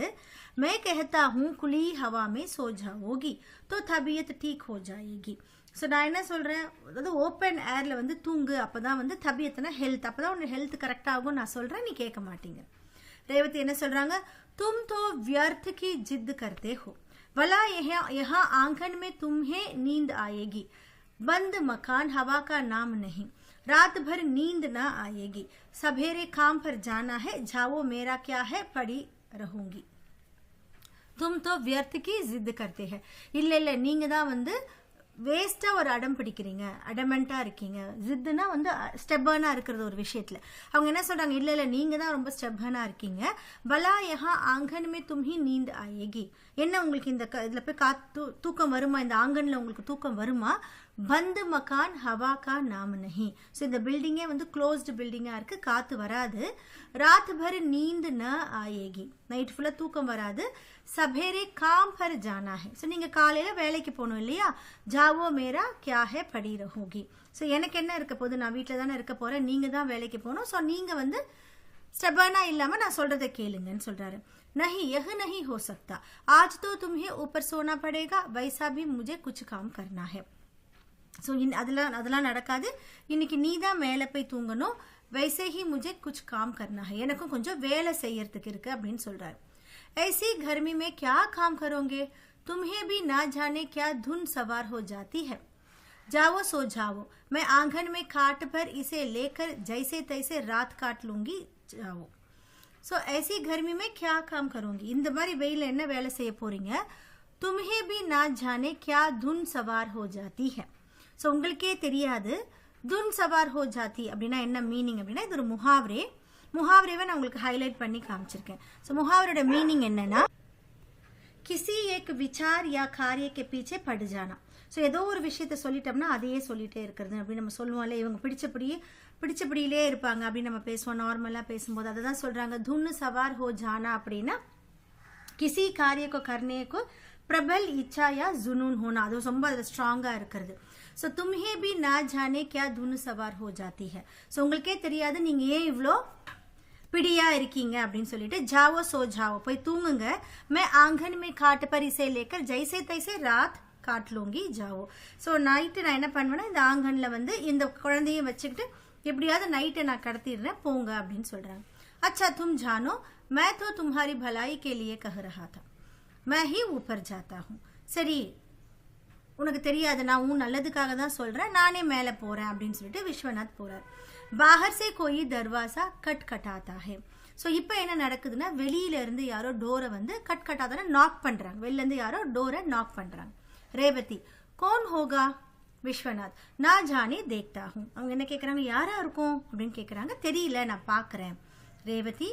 मैं कहता हूँ खुली हवा में सो जाओगी तो तबीयत ठीक हो जाएगी. ஸோ நான் என்ன சொல்கிறேன், அதாவது ஓப்பன் ஏரில் வந்து தூங்கு, அப்போ தான் வந்து தபியத்துனா ஹெல்த், அப்போ தான் உன்னோட ஹெல்த் கரெக்டாகும் நான் சொல்கிறேன், நீ கேட்க மாட்டீங்க. ரேவதி என்ன சொல்கிறாங்க, तुम तो व्यर्थ की जिद करते हो, भला यहाँ आंगन में तुम्हें नींद आएगी, बंद मकान हवा का नाम नहीं, रात भर नींद ना आएगी, सवेरे काम पर जाना है, जाओ मेरा क्या है पड़ी रहूंगी. तुम तो व्यर्थ की जिद करते हैं, இல்லை நீங்க தான் வந்து வேஸ்டா ஒரு அடம் பிடிக்கிறீங்க, அடமெண்டா இருக்கீங்க. ஜித்துனா வந்து ஸ்டெப்பர்னா இருக்கிறது ஒரு விஷயத்துல. அவங்க என்ன சொல்றாங்க, இல்ல நீங்க தான் ரொம்ப ஸ்டெப்பர்னா இருக்கீங்க. பலா யஹா ஆங்கன் மே தும்ஹி நீந்த் ஆயேகி, என்ன உங்களுக்கு இந்த இதுல போய் தூக்கம் வருமா, இந்த ஆங்கன்ல உங்களுக்கு தூக்கம் வருமா. பந்த் மகான் ஹவா கா நாம் நஹி, ஸோ இந்த பில்டிங்கே வந்து க்ளோஸ்டு பில்டிங்கா இருக்கு, காத்து வராது. ராத் பர் நீந்த் ந ஆயேகி, நைட் ஃபுல்லா தூக்கம் வராது. சபேரே காம் பர் ஜானா ஹை, ஸோ நீங்க காலையில வேலைக்கு போகணும் இல்லையா. ஜாவோ மேரா கியா ஹே படி ரஹோகி, ஸோ எனக்கு என்ன இருக்க போகுது, நான் வீட்டில் தானே இருக்க போறேன், நீங்க தான் வேலைக்கு போகணும், ஸோ நீங்க வந்து ஸ்டெபர்னா இல்லாம நான் சொல்றதை கேளுங்கன்னு சொல்றாரு. नहीं यह नहीं हो सकता, आज तो तुम्हें ऊपर सोना पड़ेगा, वैसा भी मुझे कुछ काम करना है. ஸோ அதெல்லாம் நடக்காது, இன்னைக்கு நீ தான் மேலே போய் தூங்கணும், वैसे ही मुझे कुछ काम करना है, எனக்கும் கொஞ்சம் வேலை செய்யறதுக்கு இருக்கு அப்படின்னு சொல்றாரு. ऐसी गर्मी में क्या काम करोगे, तुम्हें भी ना जाने क्या धुन सवार हो जाती है, जाओ सो जाओ, मैं आंगन में खाट पर इसे लेकर जैसे तैसे रात काट लूंगी, जाओ. ஸோ ऐसी गर्मी में क्या काम करोगी, இந்த மாதிரி வெயில என்ன வேலை செய்ய போறீங்க. तुम्हें भी ना जाने क्या धुन सवार हो जाती है. ஸோ உங்களுக்கே தெரியாது துன் சவார் ஹோ ஜாதி அப்படின்னா என்ன மீனிங் அப்படின்னா, இது ஒரு முஹாவரேவை நான் உங்களுக்கு ஹைலைட் பண்ணி காமிச்சிருக்கேன். ஸோ முஹாவரோட மீனிங் என்னன்னா, கிசி ஏக் விசார் யா காரிய கே பீச்சே படு ஜானா. ஸோ ஏதோ ஒரு விஷயத்த சொல்லிட்டோம்னா அதையே சொல்லிட்டே இருக்கிறது அப்படின்னு நம்ம சொல்லுவோம்ல, இவங்க பிடிச்சபடியிலே இருப்பாங்க அப்படின்னு நம்ம பேசுவோம் நார்மலாக பேசும்போது. அதை தான் சொல்றாங்க துன் சவார் ஹோ ஜானா அப்படின்னா, கிசி காரியக்கோ கர்னேக்கோ பிரபல் இச்சா யா ஜுனூன் ஹோனா, அது ரொம்ப அதில் ஸ்ட்ராங்காக இருக்கிறது. ஸோ தும்ஹே பி நா ஜானே கியா துன் சவார் ஹோ ஜாத்தி ஹை. ஸோ உங்களுக்கே தெரியாது நீங்க ஏன் இவ்வளோ பிடியா இருக்கீங்க அப்படின்னு சொல்லிட்டு, ஜாவோ சோ ஜாவோ, போய் தூங்குங்க, மே ஆங்கன் மே காட்டு பர் இசை லேக்கர் ஜைசே தைசே ராத் காட் லூங்கி ஜாவோ. ஸோ நைட்டு நான் என்ன பண்ணுவேன்னா, இந்த ஆங்கன்ல வந்து இந்த குழந்தையும் வச்சுக்கிட்டு எப்படியாவது நைட்டை நான் கடத்திடுறேன், போங்க அப்படின்னு சொல்றாங்க. अच्छा तुम जानो, मैं तो तुम्हारी भलाई के लिए कह रहा था, मैं ही ऊपर जाता हूँ. சரி உனக்கு தெரியாது, நான் உன் நல்லதுக்காக தான் சொல்றேன், நானே மேலே போறேன் அப்படின்னு சொல்லிட்டு விஸ்வநாத் போறார். பாஹர் சே கோயி தர்வாசா கட் கட்டாத்தா ஹே. ஸோ இப்போ என்ன நடக்குதுன்னா, வெளியில இருந்து யாரோ டோரை வந்து கட் கட்டாதான நாக் பண்றாங்க, வெளில இருந்து யாரோ டோரை நாக் பண்றாங்க. ரேவதி கோன் ஹோகா, விஸ்வநாத் நான் ஜானே தேக்தா ஹூம். அவங்க என்ன கேட்குறாங்க, யாரா இருக்கும் அப்படின்னு கேட்குறாங்க. தெரியல, நான் பார்க்குறேன். ரேவதி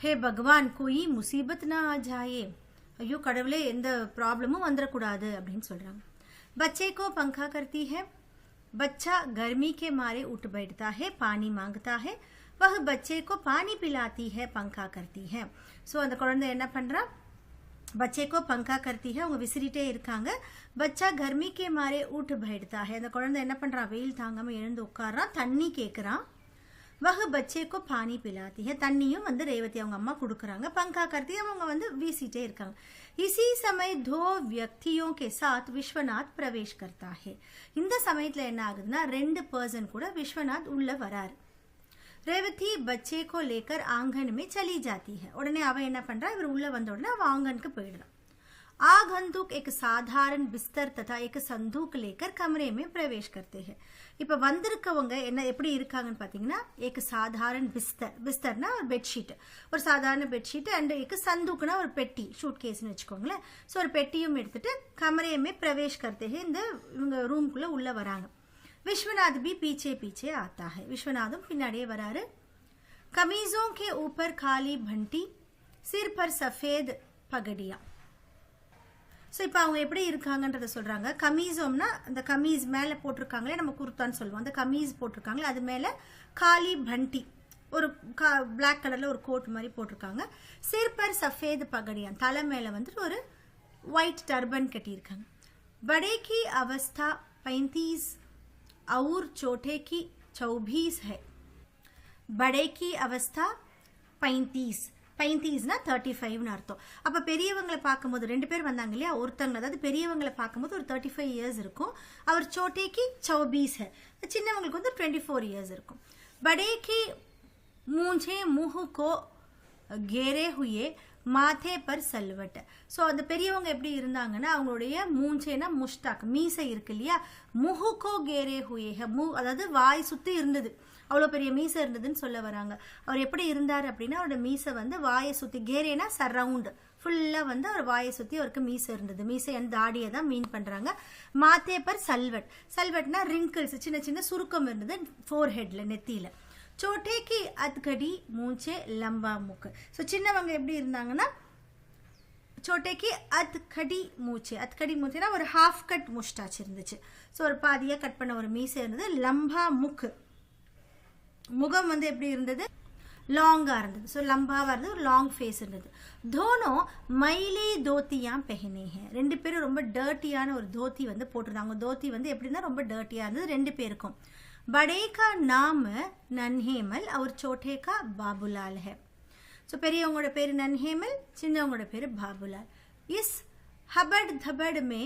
ஹே பகவான் கோயி முசீபத் நா ஆ ஜாயே, ஐயோ கடவுளே எந்த ப்ராப்ளமும் வந்துடக்கூடாது அப்படின்னு சொல்றாங்க. बच्चे को पंखा करती है, बच्चा गर्मी के मारे उठ बैठता है, पानी मांगता है, वह बच्चे को पानी पिलाती है, पंखा करती है. ஸோ அந்த குழந்தை என்ன பண்றா, बच्चे को पंखा करती है, அவங்க விசிறிட்டே இருக்காங்க. बच्चा गर्मी के मारे उठ बैठता है, அந்த குழந்தை என்ன பண்றா, வெயில் தாங்காம எழுந்து உட்கார்றான், தண்ணி கேட்குறான். वह बच्चे को पानी पिलाती है, தண்ணியும் வந்து ரேவதி அவங்க அம்மா கொடுக்குறாங்க. पंखा करती है, அவங்க வந்து வீசிட்டே இருக்காங்க. इसी समय दो व्यक्तियों के साथ विश्वनाथ प्रवेश करता है. இந்த சமயத்துல என்ன ஆகுதுன்னா, 2 पर्सन கூட விஸ்வநாத் உள்ள வராரு. रेवती बच्चे को लेकर आंगन में चली जाती है. உடனே அவ என்ன பண்றா, இவர் உள்ள வந்த உடனே அவ ஆங்கனுக்கு போயிடுறா. आगंतुक एक साधारण बिस्तर तथा एक संदूक लेकर कमरे में प्रवेश करते हैं. இப்ப வந்திருக்கவங்க என்ன எப்படி இருக்காங்கன்னு பாத்தீங்கன்னா, एक साधारण बिस्तरனா ஒரு பெட்ஷீட், ஒரு சாதாரண பெட்ஷீட், அண்ட் एक संदूकனா ஒரு பெட்டி, ஷூட் கேஸ்னு வச்சுக்கோங்களேன். ஸோ ஒரு பெட்டியும் எடுத்துட்டு कमरे में प्रवेश करते हैं, இந்த இவங்க ரூம்குள்ள உள்ள வராங்க. विश्वनाथ भी पीछे पीछे आता है, விஸ்வநாதும் பின்னாடியே வராரு. कमीजों के ऊपर काली भंटी, सिर पर सफेद पगड़ियां. ஸோ இப்போ அவங்க எப்படி இருக்காங்கன்றத சொல்றாங்க. கமீஸோம்னா அந்த கமீஸ் மேலே போட்டிருக்காங்களே, நம்ம குர்தான்னு சொல்லுவோம், அந்த கமீஸ் போட்டிருக்காங்களே, அது மேலே காலி பண்டி, ஒரு பிளாக் கலர்ல ஒரு கோட் மாதிரி போட்டிருக்காங்க. சிர் பர் சஃபேத் பகடியான், தலை மேலே வந்துட்டு ஒரு ஒயிட் டர்பன் கட்டியிருக்காங்க. बड़े की अवस्था 35 और छोटे की 24 है. बड़े की अवस्था 35, 35னா 35னு அர்த்தம். அப்ப பெரியவங்களை பார்க்கும்போது 2 பேர் வந்தாங்க இல்லையா, ஒருத்தங்க அதாவது பெரியவங்களை பார்க்கும்போது ஒரு 35 இயர்ஸ் இருக்கும். அவர் சோட்டேக்கு 24 है, சின்னவங்களுக்கு வந்து 24 இயர்ஸ் இருக்கும். बड़े की मूंछे मुंह को घेरे हुए மாதே பர் சல்வட். ஸோ அந்த பெரியவங்க எப்படி இருந்தாங்கன்னா, அவங்களுடைய மூஞ்சேனா முஷ்டாக், மீசை இருக்கு இல்லையா, முஹுகோ கேரே ஹுயே, அதாவது வாய் சுத்தி இருந்தது, அவ்வளோ பெரிய மீசை இருந்ததுன்னு சொல்ல வராங்க. அவர் எப்படி இருந்தார் அப்படின்னா, அவரோட மீசை வந்து வாயை சுத்தி, கேரேனா சரவுண்ட், ஃபுல்லாக வந்து அவர் வாயை சுற்றி அவருக்கு மீசை இருந்தது. மீசை அந்த தாடியை தான் மீன் பண்ணுறாங்க. மாத்தே பர் சல்வட், சல்வட்னா ரிங்கிள்ஸ், சின்ன சின்ன சுருக்கம் இருந்தது ஃபோர் ஹெட்ல, நெத்தியில். சோட்டேக்கு அத்கடி மூச்சே லம்பா மூக்கு. ஸோ சின்னவங்க எப்படி இருந்தாங்கன்னா, சோட்டேக்கு அத்கடி மூச்சு, அத்கடி மூச்சுனா ஒரு ஹாஃப் கட் முஸ்டாச் இருந்துச்சு. ஸோ ஒரு பாதியாக கட் பண்ண ஒரு மீசை இருந்தது. லம்பா முக்கு, முகம் வந்து எப்படி இருந்தது, லாங்கா இருந்தது. ஸோ லம்பாவா இருந்தது, ஒரு லாங் ஃபேஸ் இருந்தது. தோனோ மைலே தோத்தியா பெஹனே ஹே, 2 பேரும் ரொம்ப டர்ட்டியான ஒரு தோத்தி வந்து போட்டிருந்தாங்க. தோத்தி வந்து எப்படி இருந்தால் ரொம்ப டர்ட்டியாக இருந்தது 2 பேருக்கும். बड़े का नाम नन्हेमल और छोटे का बाबूलाल है. ஸோ பெரியவங்களோட பேர் நன்ஹேமல், சின்னவங்களோட பேர் பாபுலால். इस हबड़ धबड़ में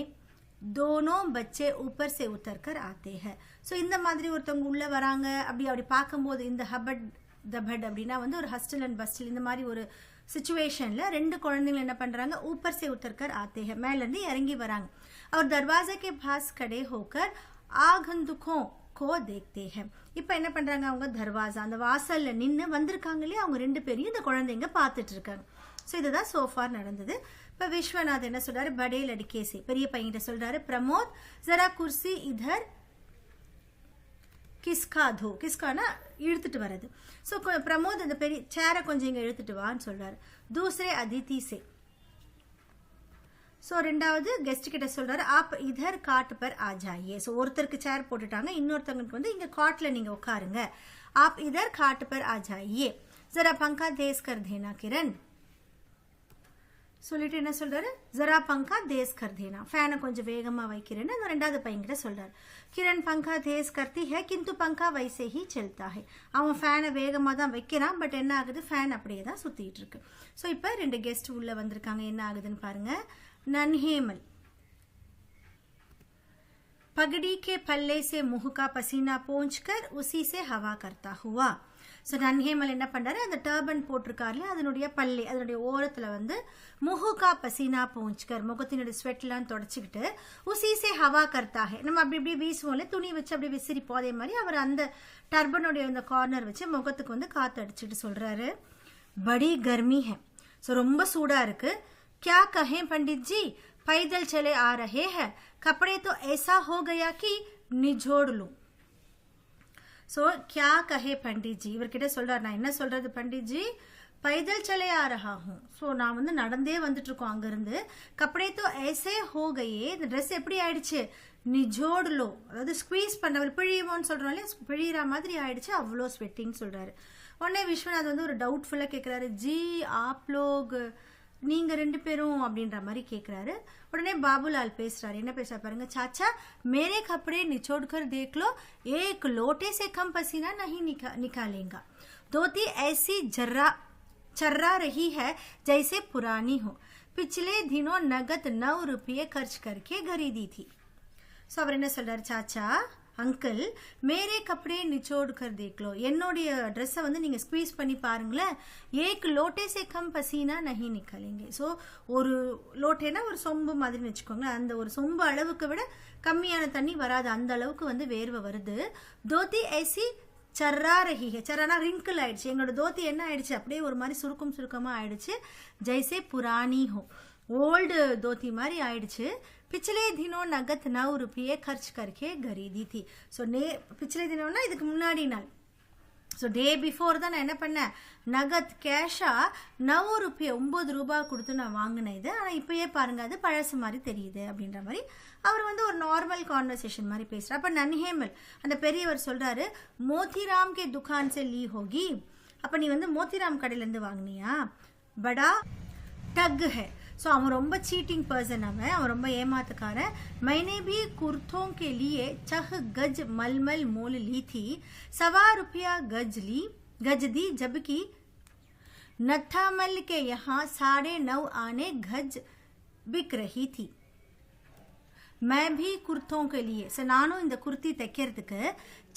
दोनों बच्चे ऊपर से उतर कर आते हैं. ஸோ இந்த மாதிரி ஒருத்தவங்க உள்ள வராங்க. அப்படி பார்க்கும்போது இந்த ஹபட் தபட் அப்படின்னா வந்து ஒரு ஹஸ்டல் அண்ட் பஸ்டல் இந்த மாதிரி ஒரு सिचुएशनல ரெண்டு குழந்தைகள் என்ன பண்றாங்க, ऊपर से उतर कर आते हैं, மேல இருந்து இறங்கி வராங்க. और दरवाजे के पास खड़े होकर आगंतुकों को देखते हैं. இப்போ என்ன பண்றாங்க, அவங்க தர்வாசா அந்த வாசல்ல நின்னு வந்திருக்காங்களே அவங்க ரெண்டு பேரையும் இந்த குழந்தைங்க பார்த்துட்டு இருக்காங்க. ஸோ இதுதான் சோஃபார் நடந்தது. இப்போ விஸ்வநாத் என்ன சொல்றாரு, படே லடுக்கே சே பெரிய பையன்கிட்ட சொல்றாரு, பிரமோத் ஜரா குர்சி இதர் கிஸ்கா தோ, கிஸ்கானா இழுத்துட்டு வர்றது. ஸோ பிரமோத் அந்த பெரிய சேரை கொஞ்சம் இங்கே இழுத்துட்டு வான்னு சொல்றாரு. தூசரே அதிதி சே, ஸோ ரெண்டாவது கெஸ்ட் கிட்ட சொல்றாரு, ஆப் இதர் காட் பர் ஆ ஜாயே. ஸோ ஒருத்தருக்கு சேர் போட்டுட்டாங்க, இன்னொருத்தவங்களுக்கு வந்து இங்க காட்ல நீங்க உட்காருங்க. ஆப் இதர் காட் பர் ஆ ஜாயே, ஜரா பங்கா தேஸ் கர் தேனா கிரண் சொல்லிட்டு என்ன சொல்றாரு, ஜரா பங்கா தேஸ் கர் தேனா, ஃபேனை கொஞ்சம் வேகமா வைக்கிறேன்னு அந்த ரெண்டாவது பையன்கிட்ட சொல்றாரு. கிரண் பங்கா தேஸ் கர்த்தி ஹே கிந்து பங்கா வைசே ஹி செல்தா ஹே. அவன் ஃபேனை வேகமா தான் வைக்கிறான், பட் என்ன ஆகுது, ஃபேன் அப்படியே தான் சுத்திட்டு இருக்கு. ஸோ இப்போ ரெண்டு கெஸ்ட் உள்ள வந்திருக்காங்க, என்ன ஆகுதுன்னு பாருங்க. नन्हेमल पगड़ी के पल्ले से मुंह का पसीना पोंछकर उसी से हवा करता हुआ. ஸோ நன்ஹேமல் என்ன பண்றாரு, அந்த டர்பன் போட்டிருக்காருல அதனுடைய பல்லே அதனுடைய ஓரத்துல வந்து முஹுகா பசீனா போஞ்சுக்கர் முகத்தினுடைய ஸ்வெட்லாம் தொடச்சிக்கிட்டு உசீசே ஹவா கர்த்தாஹே, நம்ம அப்படி இப்படி வீசுவோம்ல துணி வச்சு அப்படி விசிறிப்போம், அதே மாதிரி அவர் அந்த டர்பனுடைய அந்த கார்னர் வச்சு முகத்துக்கு வந்து காத்து அடிச்சுட்டு சொல்றாரு, படி கர்மி ஹே. ஸோ ரொம்ப சூடா இருக்கு. क्या कहें पंडित जी, पैदल चले आ रहे हैं, कपड़े तो ऐसा हो गया कि निचोड़ लूं. सो क्या कहे पंडित जी, இவர்கிட்ட சொல்றாரு, நான் என்ன சொல்றது பண்டிட் ஜி, पैदल चले आ रहा हूं. ஸோ நான் வந்து நடந்தே வந்துட்டு இருக்கோம் அங்கிருந்து. கப்படே तो ऐसे हो गए, இந்த ட்ரெஸ் எப்படி ஆயிடுச்சு, நிஜோடு லோ, அதாவது ஸ்குவீஸ் பண்ணவர் பிழியுமோன்னு சொல்றோம் இல்லையா, பிழியிற மாதிரி ஆயிடுச்சு, அவ்வளோ ஸ்வெட்டிங் சொல்றாரு. உடனே விஸ்வநாத் வந்து ஒரு டவுட்ஃபுல்லா கேட்கிறாரு, ஜி ஆப் லோக் நீங்க ரெண்டு பேரும் அப்படின்ற மாதிரி கேட்கிறாரு. உடனே பாபுலால் பேசுறாரு, என்ன பேசுறா பாருங்க, சாச்சா மேரே கப்பड़े निचोड़ कर देख लो, एक लोटे से कम पसीना नहीं निकालेगा, धोती ऐसी चर्रा रही है जैसे पुरानी हो, पिछले दिनों नगद 9 रुपये खर्च करके खरीदी थी. सो அவர் என்ன சொல்றாரு, சாச்சா அங்கிள் மேரே கப்படே நிச்சோடு கர் தேக்லோ, என்னுடைய ட்ரெஸ்ஸை வந்து நீங்கள் ஸ்குவீஸ் பண்ணி பாருங்களேன், ஏக் லோட்டே சே கம் பசீனா நஹி நிக்கலேங்க. ஸோ ஒரு லோட்டேனா ஒரு சொம்பு மாதிரின்னு வச்சுக்கோங்களேன், அந்த ஒரு சொம்பு அளவுக்கு விட கம்மியான தண்ணி வராது, அந்த அளவுக்கு வந்து வேர்வை வருது. தோத்தி ஐசி சர்ரா ரஹி ஹே, சர்ரானா ரிங்கிள் ஆயிடுச்சு, எங்களோட தோத்தி என்ன ஆயிடுச்சு, அப்படியே ஒரு மாதிரி சுருக்கமாக ஆயிடுச்சு, ஜெய்சே புராணி ஹோ, ஓல்டு தோத்தி மாதிரி ஆயிடுச்சு. पिछले दिनों नगद 9 रुपये खर्च करके खरीदी थी. ஸோ पिछले दिनोंனா இதுக்கு முன்னாடி நாள். ஸோ டே பிஃபோர் தான் நான் என்ன பண்ணேன், நகத் கேஷா 9 रुपये 9 ரூபாய் கொடுத்து நான் வாங்கினேன் இது, ஆனால் இப்பயே பாருங்க அது பழசு மாதிரி தெரியுது அப்படின்ற மாதிரி அவர் வந்து ஒரு நார்மல் கான்வர்சேஷன் மாதிரி பேசுறாரு. அப்போ நன்ஹேமல் அந்த பெரியவர் சொல்றாரு, மோதிராம் கே துகான் சே லீ ஹோகி, அப்போ நீ வந்து மோதிராம் கடையிலேருந்து வாங்கினியா, படா டக் ஹே. ஸோ அவன் ரொம்ப சீட்டிங் பர்சன், அவன் ரொம்ப ஏமாத்துக்காரன். मैंने भी कुर्तों के लिए छह गज मलमल मोल ली थी, 1.25 रुपया गज दी, जबकि नथामल के यहाँ 9.5 आने गज बिक रही थी. मैं भी कुर्तों के लिए, நானும் இந்த குர்த்தி தைக்கிறதுக்கு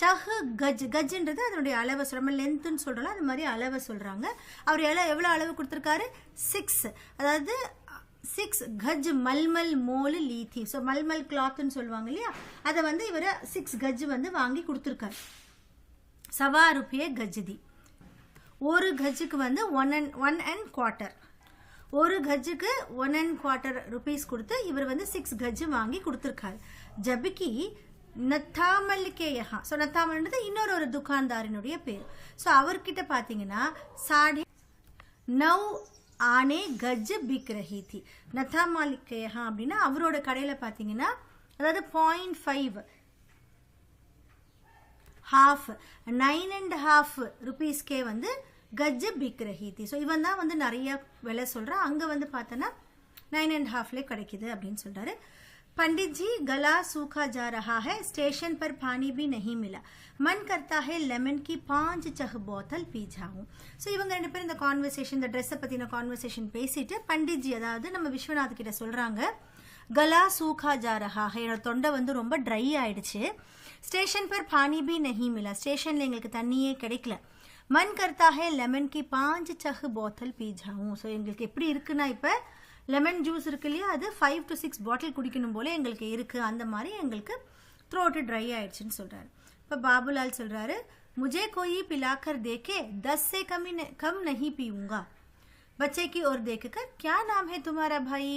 சஹ் கஜ், கஜ்ன்றது அதனுடைய அளவை சொல்றாங்க, லென்த்னு சொல்றோம், அது மாதிரி அளவை சொல்றாங்க. அவர் எவ்வளோ அளவு கொடுத்துருக்காரு, 6, அதாவது 6 கஜ் மல்மல் மோல் லீத்தி. ஸோ மல்மல் கிளாத்னு சொல்லுவாங்க இல்லையா, அதை வந்து இவர் 6 கஜ் வந்து வாங்கி கொடுத்துருக்காரு. 1.25 रुपये கஜ் தி, ஒரு கஜுக்கு வந்து 1.25, ஒரு கஜுக்கு 1.25 ருபீஸ் கொடுத்து இவர் வந்து 6 கஜ் வாங்கி கொடுத்துருக்காரு. ஜபிக்கி நத்தாமல் கே யஹா, ஸோ நத்தாமல்ன்றது இன்னொரு துக்கான்தாரினுடைய பேர். ஸோ அவர்கிட்ட பார்த்தீங்கன்னா 9.5 ஆனே கஜ் பிக் ரஹி தி. நத்தாமல் கே யஹா அப்படின்னா அவரோட கடையில் பார்த்தீங்கன்னா அதாவது 0.5 ஹாஃப் 9.5 ருபீஸ்க்கே வந்து கஜ் பிக் ரஹி தி. ஸோ இவன் தான் வந்து நிறைய விலை சொல்கிறான், அங்கே வந்து பார்த்தோன்னா 9.5 கிடைக்குது அப்படின்னு சொல்கிறாரு. पंडित जी गला सूखा जा रहा है, स्टेशन पर पानी भी नहीं मिला, मन करता है लेमन की 5 चह बोतल पी जाऊं. ஸோ இவங்க ரெண்டு பேரும் இந்த கான்வர்சேஷன், இந்த ட்ரெஸ்ஸை பற்றின கான்வர்சேஷன் பேசிட்டு பண்டிட் ஜி, அதாவது நம்ம விஸ்வநாத் கிட்ட சொல்கிறாங்க, गला सूखा जा रहा है, என்னோட தொண்டை வந்து ரொம்ப ட்ரை ஆயிடுச்சு. ஸ்டேஷன் पर पानी भी नहीं मिला, ஸ்டேஷன்ல எங்களுக்கு தண்ணியே கிடைக்கல. मन करता है लेमन की 5 चख बोतल पी जाऊं. ஸோ எங்களுக்கு எப்படி இருக்குன்னா இப்போ லெமன் ஜூஸ் இருக்கு இல்லையா, அது 5 to 6 பாட்டில் குடிக்கணும் போல எங்களுக்கு இருக்குது. அந்த மாதிரி எங்களுக்கு த்ரோட்டு ட்ரை ஆயிடுச்சுன்னு சொல்கிறாரு. இப்போ பாபுலால் சொல்கிறாரு, मुझे कोई पिलाकर देखे 10 से कम नहीं पीऊँगा. बच्चे की ओर देखकर क्या नाम है तुम्हारा भाई.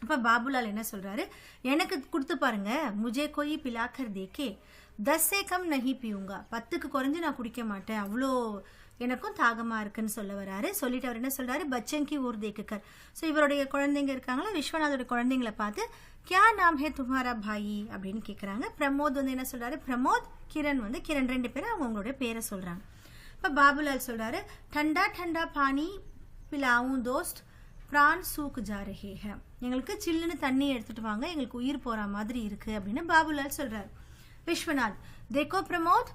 அப்போ பாபுலால் என்ன சொல்கிறாரு, எனக்கு கொடுத்து பாருங்க, मुझे कोई पिलाकर देखे 10 से कम नहीं पीऊँगा, 10க்கு குறைஞ்சு நான் குடிக்க மாட்டேன், அவ்வளோ எனக்கும் தாகமாக இருக்குன்னு சொல்ல வராரு. சொல்லிட்டு அவர் என்ன சொல்கிறாரு, பச்சங்கி ஊர் தேக்குக்கர். ஸோ இவருடைய குழந்தைங்க இருக்காங்களா, விஸ்வநாதோட குழந்தைங்களை பார்த்து கியா நாம் ஹே துமாரா பாயி அப்படின்னு கேட்குறாங்க. பிரமோத் வந்து என்ன சொல்கிறாரு, பிரமோத், கிரண் வந்து கிரண், 2 பேரும் அவங்களுடைய பேரை சொல்கிறாங்க. இப்போ பாபுலால் சொல்கிறாரு, ठंडा ठंडा पानी पिलाऊं दोस्त, प्राण सूख जा रहे हैं. எங்களுக்கு சில்லுன்னு தண்ணி எடுத்துட்டு வாங்க, எங்களுக்கு உயிர் போகிற மாதிரி இருக்குது அப்படின்னு பாபுலால் சொல்கிறார். विश्वनाथ, देखो प्रमोद,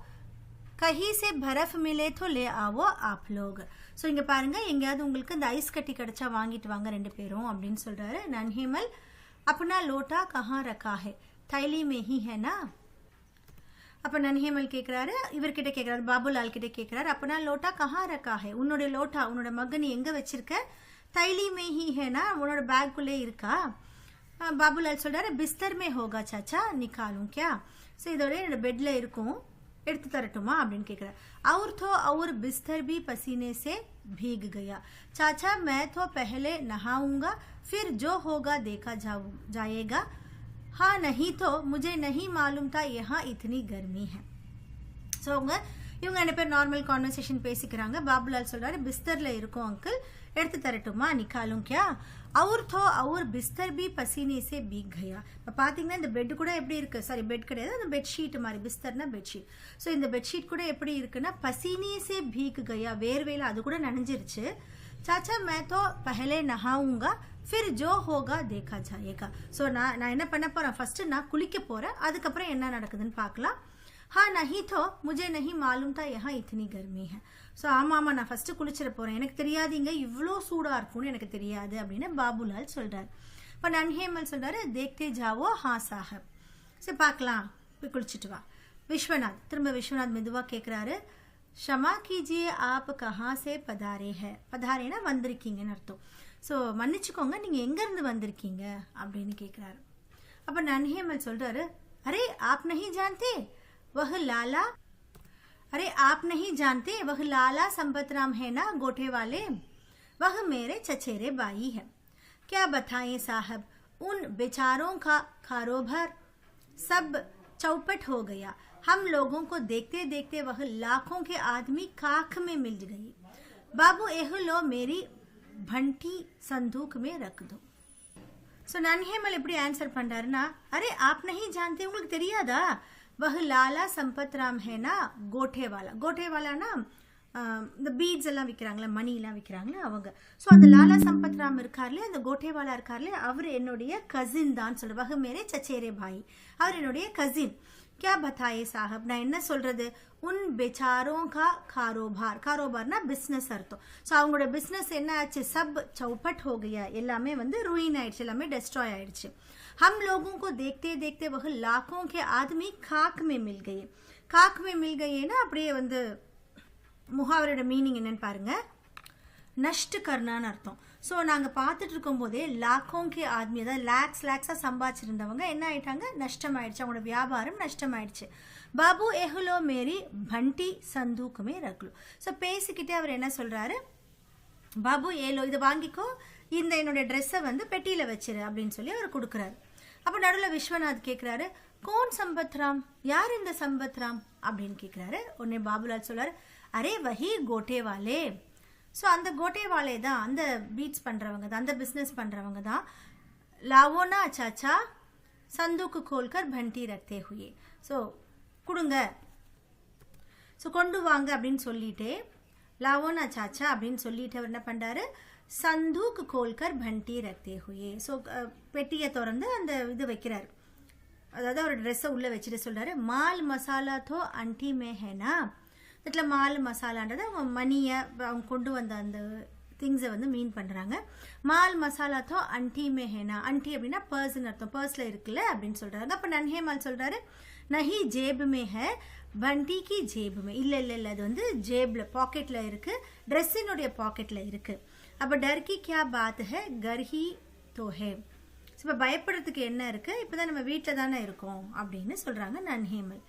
कहीं से बर्फ मिले तो ले आओ आप लोग. ஸோ இங்கே பாருங்கள், எங்கேயாவது உங்களுக்கு இந்த ஐஸ் கட்டி கிடச்சா வாங்கிட்டு வாங்க 2 பேரும் அப்படின்னு சொல்கிறாரு. நன்ஹிமல், अपना लोटा कहाँ रखा है, थैली में ही है ना. அப்போ நன்ஹிமல் கேட்குறாரு, இவர்கிட்ட கேட்குறாரு, பாபுலால் கிட்ட கேட்குறாரு, अपना लोटा कहाँ रखा है, உன்னோட லோட்டா, உன்னோட மகன் எங்கே வச்சிருக்க, தைலி மே ஹி ஹேனா, உன்னோட பேக்குள்ளே இருக்கா. பாபுலால் சொல்கிறாரு, பிஸ்தர் மே ஹோகா சாச்சா, நிக்காலும் கியா. ஸோ இதோட என்னோட பெட்டில் இருக்கும், எடுத்து தரட்டுமா அப்படின்னு கேட்குறாரு. और तो और बिस्तर भी पसीने से भीग गया, चाचा मैं तो पहले नहाऊंगा, फिर जो होगा देखा जाएगा, हाँ नहीं तो मुझे नहीं मालूम था यहाँ इतनी गर्मी है. ஸோ இவங்க 2 பேர் நார்மல் கான்வர்சேஷன் பேசிக்கிறாங்க. பாபுலால் சொல்கிறாரு, பிஸ்தரில் இருக்கும் அங்கிள், எடுத்து தரட்டுமா, நிக்காலும் கியா. और तो और बिस्तर भी पसीने से भीग गया. இப்போ பார்த்தீங்கன்னா இந்த பெட் கூட எப்படி இருக்குது, சாரி பெட் கிடையாது, அந்த பெட்ஷீட் மாதிரி, பிஸ்தர்னா பெட்ஷீட். ஸோ இந்த பெட்ஷீட் கூட எப்படி இருக்குன்னா, பசீனே சே பீக் கயா, வேர்வையில் அது கூட நனைஞ்சிருச்சு. சாச்சா मैं तो पहले नहाऊंगा, फिर जो होगा देखा जाएगा. ஸோ நான் என்ன பண்ண போகிறேன், ஃபஸ்ட்டு நான் குளிக்க போகிறேன், அதுக்கப்புறம் என்ன நடக்குதுன்னு பார்க்கலாம். हाँ नहीं तो मुझे नहीं मालूम था यहाँ इतनी गर्मी है. ஸோ ஆமாம் நான் ஃபஸ்ட்டு குளிச்சிட போகிறேன், எனக்கு தெரியாது இங்கே இவ்வளோ சூடாக இருக்கும்னு எனக்கு தெரியாது அப்படின்னு பாபுலால் சொல்கிறார். இப்போ நன்ஹேமல் சொல்கிறாரு, தேக்தே ஜாவோ ஹா சாஹப். சரி பார்க்கலாம், போய் குளிச்சுட்டு வா. விஸ்வநாத், திரும்ப விஸ்வநாத் மெதுவாக கேட்குறாரு, ஷமா கீஜியே ஆப் கஹா சே பதாரே ஹே. பதாரேனா வந்திருக்கீங்கன்னு அர்த்தம். ஸோ மன்னிச்சுக்கோங்க, நீங்கள் எங்கேருந்து வந்திருக்கீங்க அப்படின்னு கேட்குறாரு. அப்போ நன்ஹேமல் சொல்கிறாரு, அரே ஆப் நஹி ஜான்தே वह लाला, अरे आप नहीं जानते वह लाला संपत राम है ना, गोठे वाले, वह मेरे चचेरे भाई है. क्या बताएं साहब, उन बेचारों का कारोबार सब चौपट हो गया. हम लोगों को देखते देखते वह लाखों के आदमी खाक में मिल गई. बाबू एह लो मेरी भंटी संदूक में रख दो. ஸோ நன்ஹேமல் எப்படி ஆன்சர் பண்ணுறாருன்னா, அரே ஆப் நஹி ஜான்தே, உங்களுக்கு தெரியாதா, वह लाला संपत राम है ना, गोठे वाला. गोठे वालाना இந்த பீட்ஸ் எல்லாம் விற்கிறாங்களே, மணிலாம் விற்கிறாங்களே அவங்க. ஸோ அந்த லாலா சம்பத் ராம் இருக்கார்லே, அந்த கோட்டேவாலா இருக்கார்லே, அவர் என்னுடைய கசின் தான் சொல்ற. வக மேரே சச்சேரே பாய், அவர் என்னுடைய கசின். क्या बताए साहब, நான் என்ன சொல்றது, உன் பெச்சாரோं का कारोबार, कारोबारனா பிஸ்னஸ் அர்த்தம். ஸோ அவங்களோட பிஸ்னஸ் என்ன ஆச்சு, சப் சௌப்பட் हो गया, எல்லாமே வந்து ரூயின் ஆயிடுச்சு, எல்லாமே டெஸ்ட்ராய் ஆயிடுச்சு. हम लोगों को देखते देखते वह लाखों के आदमी खाक में मिल गए. खाक में मिल गएனா அப்படியே வந்து முஹாவரோட மீனிங் என்னன்னு பாருங்க, நஷ்ட் கர்னான்னு அர்த்தம். ஸோ நாங்கள் பார்த்துட்டு இருக்கும் போதே லாக்கோங்கே ஆத்மி, அதாவது லேக்ஸாக சம்பாதிச்சிருந்தவங்க என்ன ஆயிட்டாங்க, நஷ்டமாயிடுச்சு, அவங்களோட வியாபாரம் நஷ்டமாயிடுச்சு. பாபு எஹுலோ மேரி பண்டி சந்தூக்குமே ரக்லு. ஸோ பேசிக்கிட்டே அவர் என்ன சொல்கிறாரு, பாபு ஏலோ இதை வாங்கிக்கோ, இந்த என்னுடைய ட்ரெஸ்ஸை வந்து பெட்டியில் வச்சிரு அப்படின்னு சொல்லி அவர் கொடுக்குறாரு. அப்போ நடுவில் விஸ்வநாத் கேட்குறாரு, கோன் சம்பத் ராம், யார் இந்த சம்பத் ராம் அப்படின்னு கேட்குறாரு. உடனே பாபுலால் சொல்கிறார், அரே வஹி கோட்டே வாலே. ஸோ அந்த கோட்டே வாலே தான், அந்த பீட்ஸ் பண்ணுறவங்க தான், அந்த பிஸ்னஸ் பண்ணுறவங்க தான். லாவோனா சாச்சா சந்தூக்கு கோல்கர் பண்டி ரத்தே ஹுயே. ஸோ கொடுங்க, ஸோ கொண்டு வாங்க அப்படின்னு சொல்லிட்டே, லாவோனா சாச்சா அப்படின்னு சொல்லிட்டு அவர் என்ன பண்ணுறாரு, சந்தூக் கோல்கர் பண்டி ரத்தே ஹுயே. ஸோ பெட்டியை திறந்து அந்த இது வைக்கிறார், அதாவது அவர் ட்ரெஸ்ஸை உள்ளே வச்சுட்டு சொல்கிறாரு, மால் மசாலா தோ அண்டி மே ஹேனா. இதில் மால் மசாலான்றது அவங்க மணியை அவங்க கொண்டு வந்த அந்த திங்ஸை வந்து மீன் பண்ணுறாங்க. மால் மசாலா தோ அன்டி மே ஹேனா, அன்டி அப்படின்னா பர்ஸ்ன்னு அர்த்தம், பர்ஸில் இருக்குல்ல அப்படின்னு சொல்கிறாங்க. அப்போ நன்ஹே மால் சொல்கிறாரு நஹி ஜேப் மே ஹே பண்டி கி ஜேப் மே, இல்லை இல்லை இல்லை அது வந்து ஜேபில் பாக்கெட்டில் இருக்குது, ட்ரெஸ்ஸினுடைய பாக்கெட்டில் இருக்குது. அப்போ டர் கி கியா பாத் ஹே கர் ஹி தோ ஹே, இப்போ பயப்படுறதுக்கு என்ன இருக்குது, இப்போ தான் நம்ம வீட்டில் தானே இருக்கோம் அப்படின்னு சொல்கிறாங்க நன்ஹே மல்.